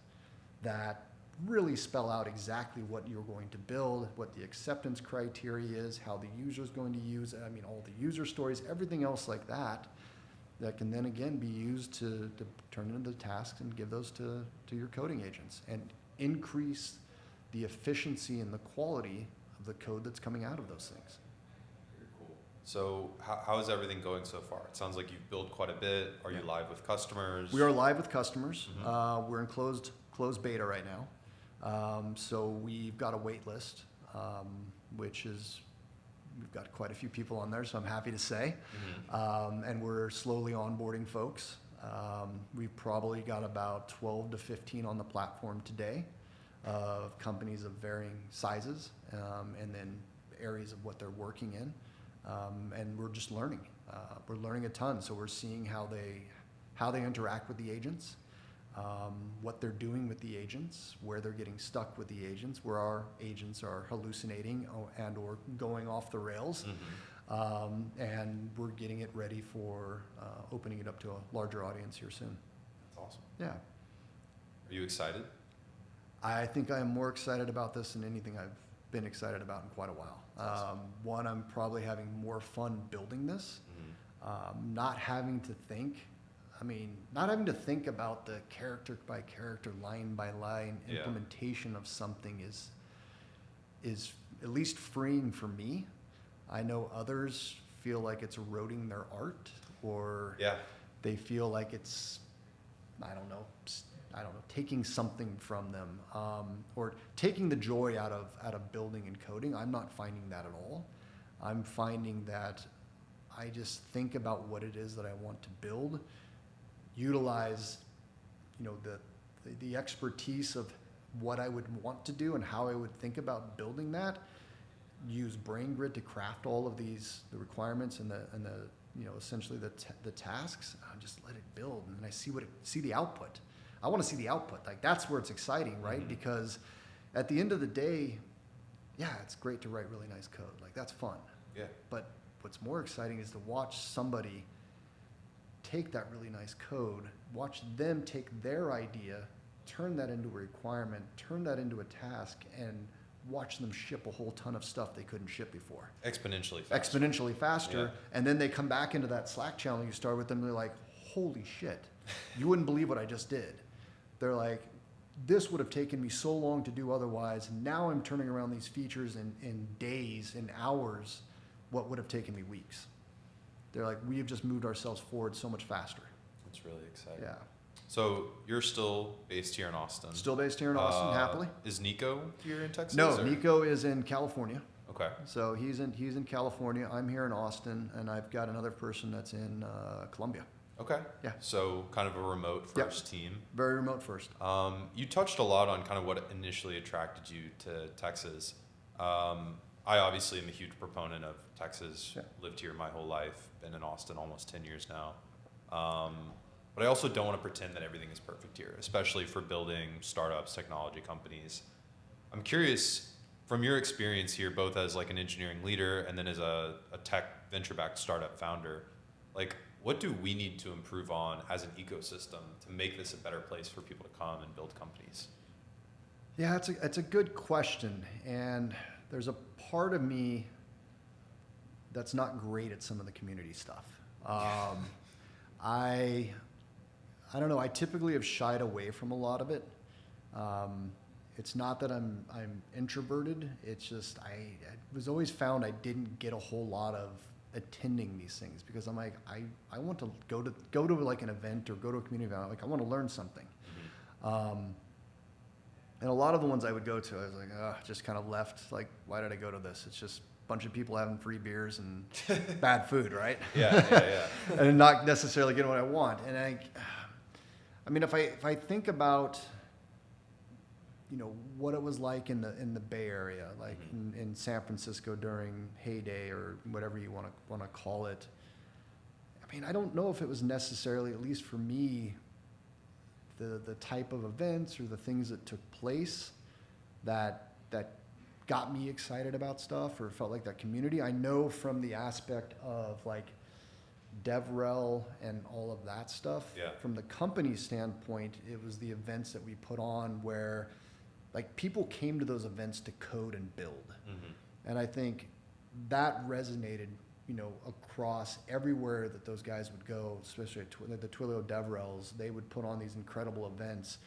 S2: that really spell out exactly what you're going to build, what the acceptance criteria is, how the user's going to use it, all the user stories, everything else like that, that can then again be used to turn into tasks and give those to your coding agents and increase the efficiency and the quality of the code that's coming out of those things.
S1: Very cool. So how is everything going so far? It sounds like you've built quite a bit. Are you live with customers?
S2: We are live with customers. We're in closed beta right now. So we've got a wait list, which is, we've got quite a few people on there, so I'm happy to say. And we're slowly onboarding folks. We've probably got about 12 to 15 on the platform today of companies of varying sizes, and then areas of what they're working in. And we're just learning. We're learning a ton. So we're seeing how they interact with the agents, what they're doing with the agents, where they're getting stuck with the agents, where our agents are hallucinating and or going off the rails. And we're getting it ready for opening it up to a larger audience here soon.
S1: That's awesome.
S2: Yeah.
S1: Are you excited?
S2: I think I am more excited about this than anything I've been excited about in quite a while.
S1: Awesome.
S2: One, I'm probably having more fun building this, not having to think. Not having to think about the character by character, line by line implementation of something is at least freeing for me. I know others feel like it's eroding their art, or they feel like it's, I don't know, taking something from them, or taking the joy out of building and coding. I'm not finding that at all. I'm finding that I just think about what it is that I want to build, utilize, the expertise of what I would want to do and how I would think about building that. Use BrainGrid to craft all of the requirements and the essentially the tasks. Just let it build, and then I see the output. I want to see the output. Like, that's where it's exciting, right? Because at the end of the day, it's great to write really nice code. Like, that's fun.
S1: Yeah.
S2: But what's more exciting is to watch somebody take that really nice code, watch them take their idea, turn that into a requirement, turn that into a task, and watch them ship a whole ton of stuff they couldn't ship before. Exponentially faster. Yeah. And then they come back into that Slack channel you start with them, and they're like, holy shit, you wouldn't believe what I just did. They're like, this would have taken me so long to do otherwise. Now I'm turning around these features in days, in hours, what would have taken me weeks. They're like, we have just moved ourselves forward so much faster.
S1: That's really exciting.
S2: Yeah.
S1: So you're still based here in Austin?
S2: Still based here in Austin, happily.
S1: Is Nico here in Texas?
S2: No, Nico is in California.
S1: Okay.
S2: So he's in California. I'm here in Austin, and I've got another person that's in Colombia.
S1: Okay.
S2: Yeah.
S1: So kind of a remote first team.
S2: Very remote first.
S1: You touched a lot on kind of what initially attracted you to Texas. I obviously am a huge proponent of Texas. Yeah. Lived here my whole life. Been in Austin almost 10 years now. But I also don't want to pretend that everything is perfect here, especially for building startups, technology companies. I'm curious, from your experience here, both as like an engineering leader and then as a tech venture-backed startup founder, like, what do we need to improve on as an ecosystem to make this a better place for people to come and build companies?
S2: Yeah, it's a good question. And there's a part of me that's not great at some of the community stuff. I don't know. I typically have shied away from a lot of it. It's not that I'm introverted. It's just I was always found I didn't get a whole lot of attending these things because I'm like, I want to go to like an event or go to a community event. Like, I want to learn something. And a lot of the ones I would go to, I was like, just kind of left. Like, why did I go to this? It's just a bunch of people having free beers and bad food, right?
S1: Yeah.
S2: And not necessarily getting what I want. And I mean, if I think about, what it was like in the Bay Area, like in San Francisco during heyday or whatever you want to call it. I mean, I don't know if it was necessarily, at least for me, the type of events or the things that took place that got me excited about stuff or felt like that community. I know from the aspect of like DevRel and all of that stuff.
S1: Yeah.
S2: From the company standpoint, it was the events that we put on where like people came to those events to code and build. And I think that resonated, across everywhere that those guys would go, especially at the Twilio DevRels. They would put on these incredible events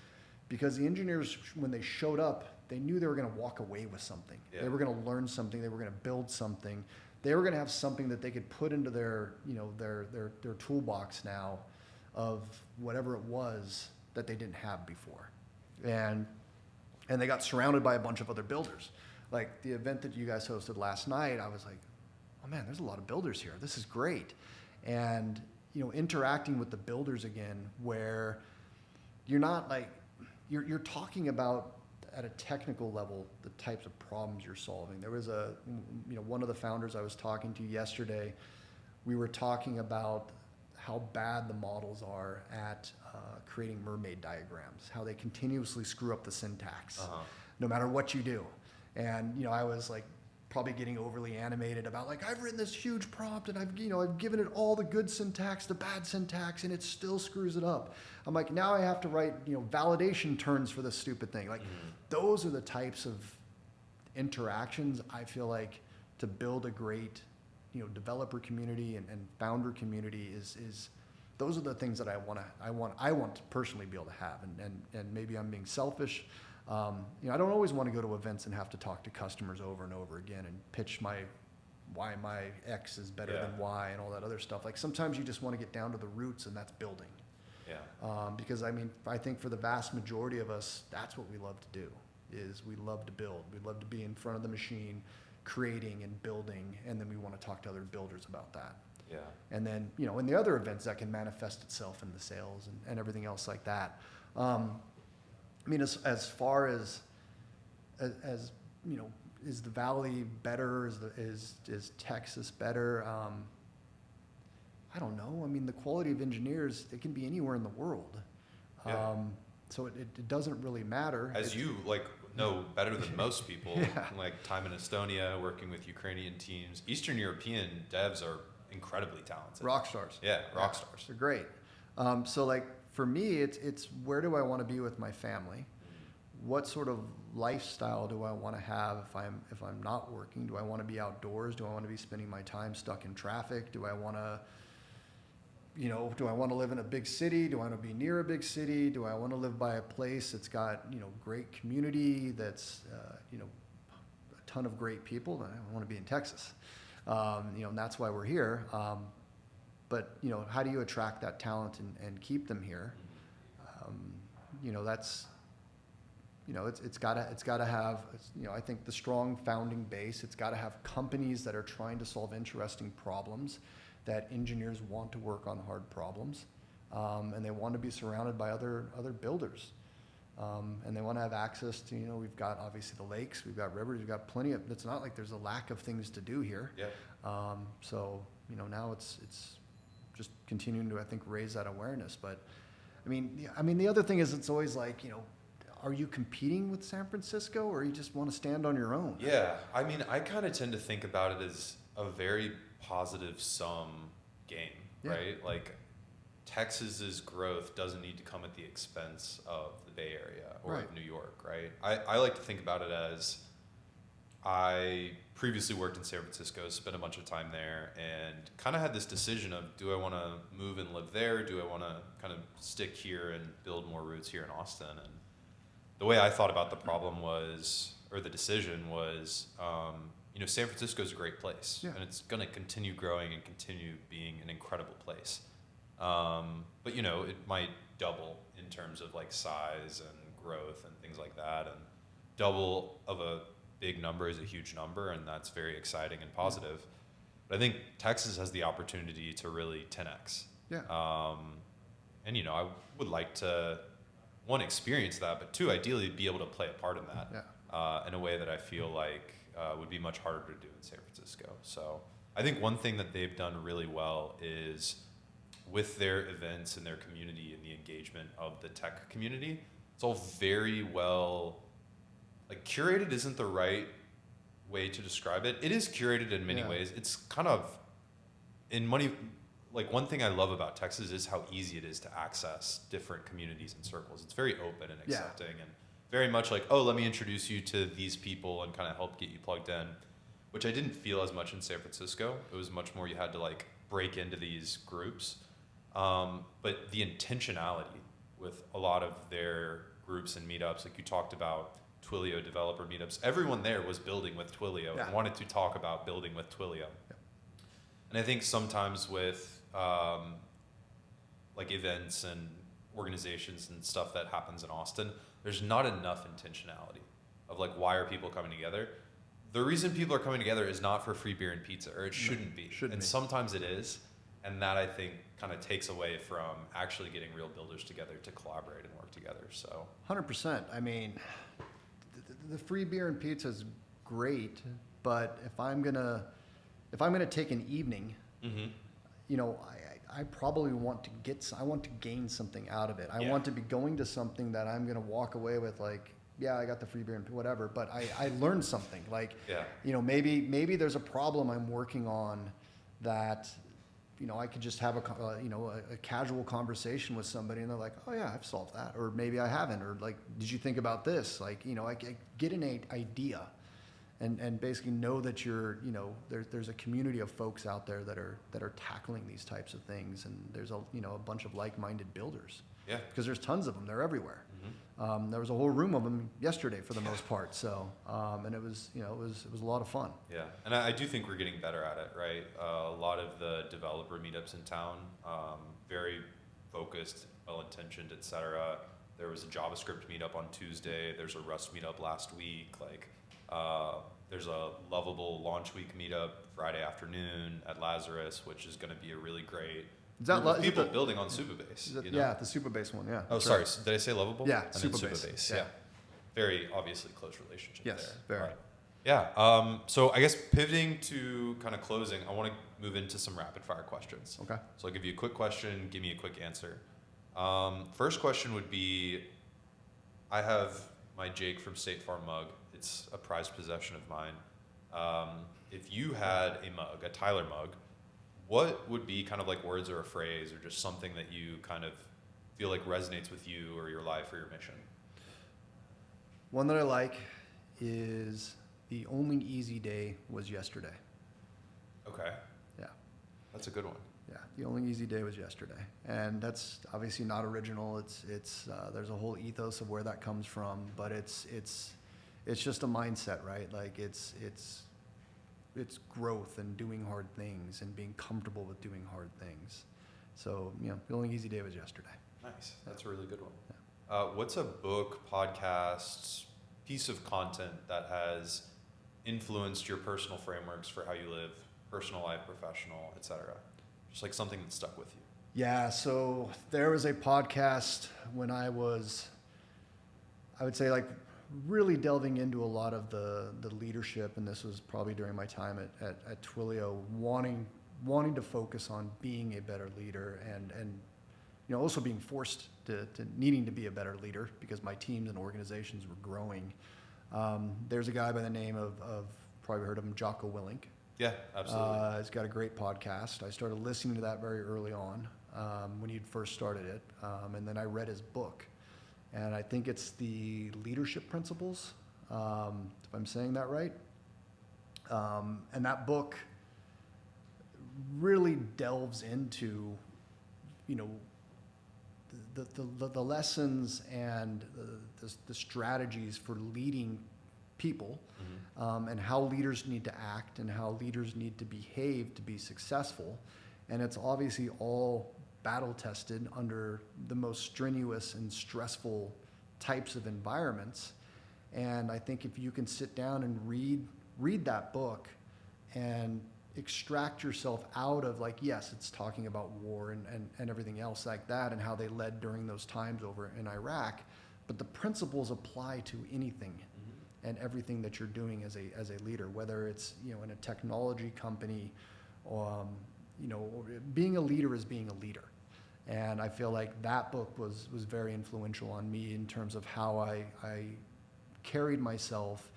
S2: because the engineers, when they showed up they knew they were going to walk away with something.
S1: Yeah.
S2: They were going to learn something. They were going to build something. They were going to have something that they could put into their, their toolbox now of whatever it was that they didn't have before. And they got surrounded by a bunch of other builders. Like the event that you guys hosted last night, I was like, oh man, there's a lot of builders here. This is great. And, interacting with the builders again, where you're not like, you're talking about at a technical level, the types of problems you're solving. There was one of the founders I was talking to yesterday, we were talking about how bad the models are at creating mermaid diagrams, how they continuously screw up the syntax, no matter what you do. And, I was like probably getting overly animated about like, I've written this huge prompt and I've given it all the good syntax, the bad syntax, and it still screws it up. I'm like, now I have to write, validation terms for this stupid thing. Like those are the types of interactions I feel like to build a great, developer community and founder community is those are the things that I want to personally be able to have. And maybe I'm being selfish. I don't always want to go to events and have to talk to customers over and over again and pitch why my X is better than Y and all that other stuff. Like sometimes you just want to get down to the roots, and that's building. Yeah. Because I think for the vast majority of us, that's what we love to do. Is we love to build. We love to be in front of the machine, creating and building, and then we want to talk to other builders about that.
S1: Yeah. And
S2: then in the other events that can manifest itself in the sales and everything else like that. As far as is the Valley better? Is Texas better? I don't know. The quality of engineers, it can be anywhere in the world. Yeah. So it doesn't really matter.
S1: As you know better than most people, like time in Estonia, working with Ukrainian teams, Eastern European devs are incredibly talented.
S2: Rock stars.
S1: Yeah, rock stars.
S2: They're great. So for me, it's where do I want to be with my family? What sort of lifestyle do I want to have if I'm not working? Do I want to be outdoors? Do I want to be spending my time stuck in traffic? Do I want to live in a big city? Do I want to be near a big city? Do I want to live by a place that's got, great community, that's, a ton of great people? I want to be in Texas. And that's why we're here. But, how do you attract that talent and keep them here? That's, it's gotta have, I think the strong founding base. It's gotta have companies that are trying to solve interesting problems, that engineers want to work on hard problems, and they want to be surrounded by other builders, and they want to have access to, we've got obviously the lakes, we've got rivers, we've got plenty of. It's not like there's a lack of things to do here. Yeah. So now it's just continuing to, I think, raise that awareness. But the other thing is, it's always like, are you competing with San Francisco, or you just want to stand on your own?
S1: Yeah, I kind of tend to think about it as a very positive sum game, right? Like Texas's growth doesn't need to come at the expense of the Bay Area or of New York, right? I like to think about it as, I previously worked in San Francisco, spent a bunch of time there, and kind of had this decision of, do I want to move and live there? Do I want to kind of stick here and build more roots here in Austin? And the way I thought about the problem was, or the decision was, San Francisco is a great place, and it's going to continue growing and continue being an incredible place. But it might double in terms of like size and growth and things like that. And double of a big number is a huge number, and that's very exciting and positive. But I think Texas has the opportunity to really 10x. Yeah. And I would like to, one, experience that, but two, ideally be able to play a part in that in a way that I feel like would be much harder to do in San Francisco. So I think one thing that they've done really well is with their events and their community and the engagement of the tech community, it's all very well, curated isn't the right way to describe it. It is curated in many ways. It's kind of, one thing I love about Texas is how easy it is to access different communities and circles. It's very open and accepting and very much like, oh, let me introduce you to these people and kind of help get you plugged in, which I didn't feel as much in San Francisco. It was much more you had to break into these groups. But the intentionality with a lot of their groups and meetups, like you talked about Twilio developer meetups, everyone there was building with Twilio
S2: Yeah.
S1: and wanted to talk about building with Twilio.
S2: Yeah.
S1: And I think sometimes with like events and organizations and stuff that happens in Austin, there's not enough intentionality of like, why are people coming together? The reason people are coming together is not for free beer and pizza, or it shouldn't be. And sometimes it is. And that, I think, kind of takes away from actually getting real builders together to collaborate and work together. So
S2: 100%. I mean, the free beer and pizza is great, but if I'm gonna take an evening, you know, I probably want to gain something out of it. I want to be going to something that I'm gonna walk away with, like, yeah, I got the free beer and whatever, but I learned something. Like, you know, maybe there's a problem I'm working on that, you know, I could just have a casual conversation with somebody and they're like, oh yeah, I've solved that. Or maybe I haven't. Or like, did you think about this? Like, you know, I get an idea and basically know that you're, you know, there's a community of folks out there that are tackling these types of things. And there's a bunch of like-minded builders. Yeah. Because there's tons of them. They're everywhere. There was a whole room of them yesterday for the most part. So, and it was a lot of fun.
S1: Yeah, and I do think we're getting better at it, right? A lot of the developer meetups in town, very focused, well-intentioned, et cetera. There was a JavaScript meetup on Tuesday. There's a Rust meetup last week. Like, there's a Lovable launch week meetup Friday afternoon at Lazarus, which is going to be a really great.
S2: Is that
S1: people building on Supabase? You know?
S2: Yeah, the Supabase one. Yeah.
S1: Oh, sorry. Did I say Lovable?
S2: Yeah,
S1: Supabase. Yeah. Very obviously close relationship there.
S2: Yes, very.
S1: But, yeah. So I guess pivoting to kind of closing, I want to move into some rapid fire questions.
S2: Okay.
S1: So I'll give you a quick question. Give me a quick answer. First question would be, I have my Jake from State Farm mug. It's a prized possession of mine. If you had a mug, a Tyler mug, what would be kind of like words or a phrase or just something that you kind of feel like resonates with you or your life or your mission?
S2: One that I like is the only easy day was yesterday.
S1: Okay.
S2: Yeah.
S1: That's a good one.
S2: Yeah, the only easy day was yesterday. And that's obviously not original. It's there's a whole ethos of where that comes from, but it's just a mindset, right? Like it's growth and doing hard things and being comfortable with doing hard things. So, you know, the only easy day was yesterday.
S1: Nice. That's a really good one. Yeah. What's a book, podcast, piece of content that has influenced your personal frameworks for how you live, personal life, professional, et cetera? Just like something that stuck with you.
S2: Yeah, so there was a podcast when I would say, like, really delving into a lot of the leadership, and this was probably during my time at Twilio, wanting to focus on being a better leader and you know, also being forced to needing to be a better leader because my teams and organizations were growing. There's a guy by the name of probably heard of him, Jocko Willink.
S1: Yeah, absolutely.
S2: He's got a great podcast. I started listening to that very early on when he'd first started it, and then I read his book. And I think it's the leadership principles, if I'm saying that right. And that book really delves into, you know, the lessons and the strategies for leading people, and how leaders need to act and how leaders need to behave to be successful. And it's obviously all battle tested under the most strenuous and stressful types of environments. And I think if you can sit down and read that book and extract yourself out of, like, yes, it's talking about war and everything else like that and how they led during those times over in Iraq, but the principles apply to anything and everything that you're doing as a leader, whether it's, you know, in a technology company, you know, being a leader is being a leader. And I feel like that book was very influential on me in terms of how I carried myself,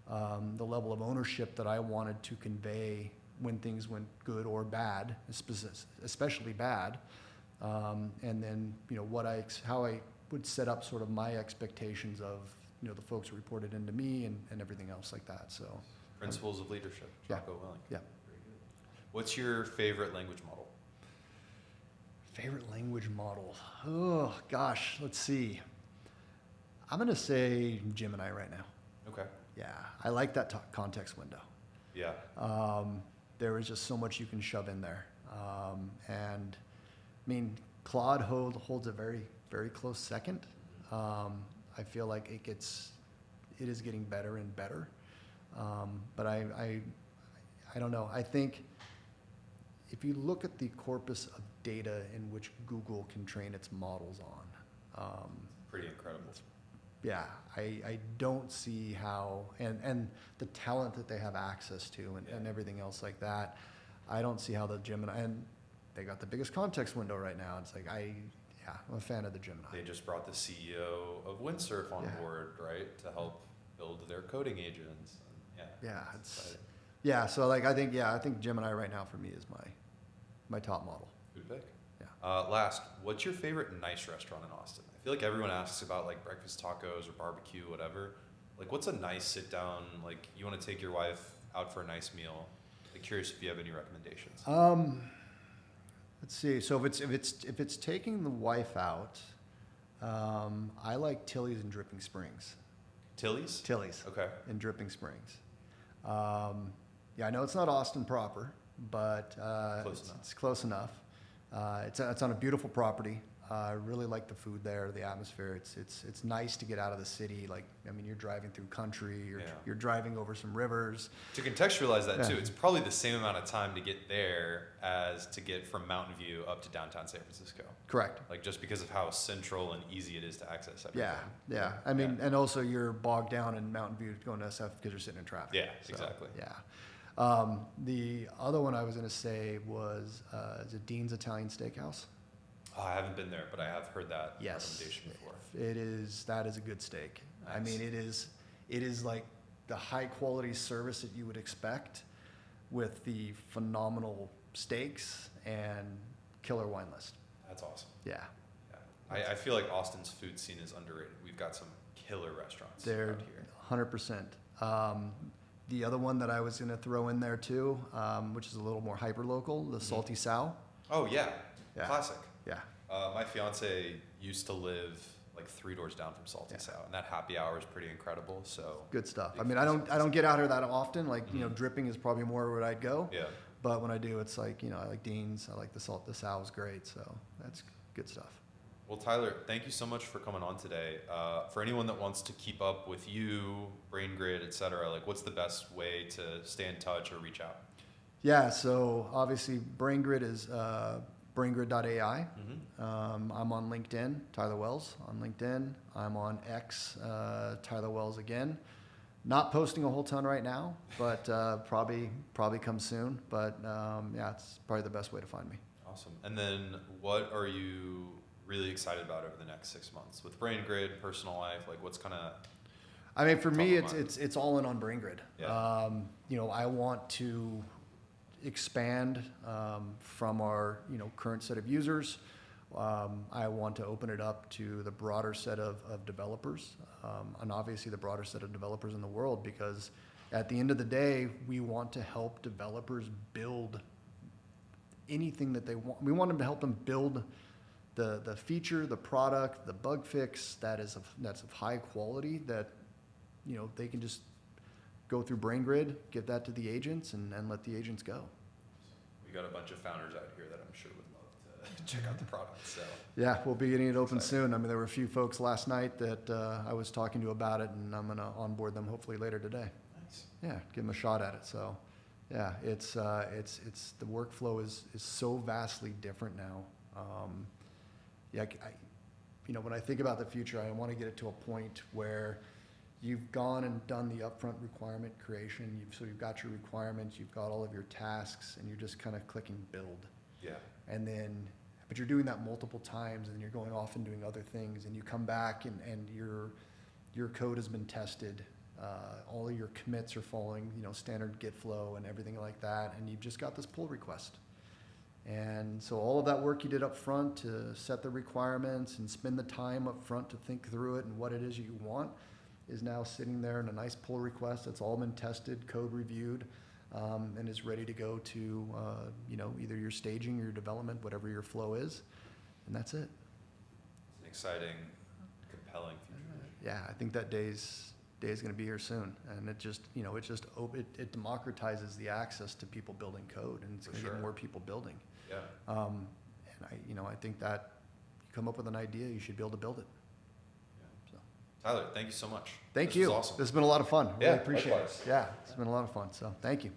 S2: the level of ownership that I wanted to convey when things went good or bad, especially bad, and then, you know, how I would set up sort of my expectations of, you know, the folks who reported into me and everything else like that. So
S1: Principles of Leadership, Jocko Willink.
S2: Yeah.
S1: Very good. What's your favorite language model?
S2: Favorite language model? Oh, gosh, let's see. I'm going to say Gemini right now.
S1: Okay.
S2: Yeah, I like that context window.
S1: Yeah.
S2: There is just so much you can shove in there. And I mean, Claude holds a very, very close second. I feel like it is getting better and better. But I don't know. I think if you look at the corpus of data in which Google can train its models on,
S1: Pretty incredible.
S2: yeah, I don't see how, and the talent that they have access to and everything else like that, I don't see how the Gemini, and they got the biggest context window right now. It's like, I'm a fan of the Gemini.
S1: They just brought the CEO of Windsurf on board, right, to help build their coding agents.
S2: So like, I think Gemini right now for me is my top model.
S1: Good pick.
S2: Yeah.
S1: Last, what's your favorite nice restaurant in Austin? I feel like everyone asks about like breakfast tacos or barbecue, whatever. Like, what's a nice sit down? Like, you want to take your wife out for a nice meal. I'm curious if you have any recommendations.
S2: Let's see. So if it's taking the wife out, I like Tilly's in Dripping Springs.
S1: Tilly's?
S2: Tilly's.
S1: Okay.
S2: In Dripping Springs. Yeah, I know it's not Austin proper, but it's close enough. It's on a beautiful property. I really like the food there, the atmosphere. It's nice to get out of the city. Like, I mean, you're driving through country, you're driving over some rivers.
S1: To contextualize that too, it's probably the same amount of time to get there as to get from Mountain View up to downtown San Francisco.
S2: Correct.
S1: Like, just because of how central and easy it is to access everything.
S2: Yeah. I mean, and also you're bogged down in Mountain View going to SF because you're sitting in traffic.
S1: Yeah, exactly.
S2: Yeah. The other one I was going to say was is it Dean's Italian Steakhouse?
S1: Oh, I haven't been there, but I have heard that
S2: recommendation
S1: before.
S2: That is a good steak.
S1: Nice.
S2: I mean, it is like the high quality service that you would expect with the phenomenal steaks and killer wine list.
S1: That's awesome.
S2: Yeah.
S1: I feel like Austin's food scene is underrated. We've got some killer restaurants
S2: They're
S1: out here.
S2: 100%. The other one that I was going to throw in there too, which is a little more hyper local, the Salty Sow.
S1: Oh yeah. Classic.
S2: Yeah.
S1: My fiance used to live like 3 doors down from Salty Sow, and that happy hour is pretty incredible. So
S2: good stuff. I mean, I don't get out here that often. Like, Dripping is probably more where I'd go.
S1: Yeah.
S2: But when I do, it's like, I like Dean's. I like the Sow is great. So that's good stuff.
S1: Well, Tyler, thank you so much for coming on today. For anyone that wants to keep up with you, BrainGrid, et cetera, like, what's the best way to stay in touch or reach out?
S2: Yeah. So obviously BrainGrid is braingrid.ai. I'm on LinkedIn, Tyler Wells on LinkedIn. I'm on X, Tyler Wells again. Not posting a whole ton right now, but probably come soon. But it's probably the best way to find me.
S1: Awesome. And then what are you really excited about over the next 6 months with BrainGrid, personal life? Like, what's kind of...
S2: I mean, for me, it's all in on BrainGrid.
S1: Yeah.
S2: I want to expand from our current set of users. I want to open it up to the broader set of developers, and obviously the broader set of developers in the world, because at the end of the day, we want to help developers build anything that they want. We want them to help them build the feature, the product, the bug fix that's of high quality, that they can just go through BrainGrid, give that to the agents, and let the agents go.
S1: We got a bunch of founders out here that I'm sure would love to check out the product. So
S2: yeah, we'll be getting it open soon. I mean, there were a few folks last night that I was talking to about it, and I'm going to onboard them hopefully later today.
S1: Nice.
S2: Yeah, give them a shot at it. So yeah, it's the workflow is so vastly different now. When I think about the future, I want to get it to a point where you've gone and done the upfront requirement creation. You've got your requirements, you've got all of your tasks, and you're just kind of clicking build.
S1: Yeah.
S2: But you're doing that multiple times, and you're going off and doing other things, and you come back and your code has been tested. All of your commits are following, standard Git flow and everything like that, and you've just got this pull request. And so all of that work you did up front to set the requirements and spend the time up front to think through it and what it is you want is now sitting there in a nice pull request that's all been tested, code reviewed, and is ready to go to either your staging or your development, whatever your flow is, and that's it.
S1: It's an exciting, compelling future.
S2: Yeah, I think that day's day is going to be here soon. And it just, it democratizes the access to people building code, and it's going to get more people building.
S1: Yeah.
S2: And I think that you come up with an idea, you should be able to build it. So.
S1: Tyler, thank you so much.
S2: Thank
S1: This
S2: you.
S1: was awesome.
S2: This has been a lot of fun. Really appreciate
S1: likewise.
S2: it. Yeah, it's been a lot of fun. So thank you.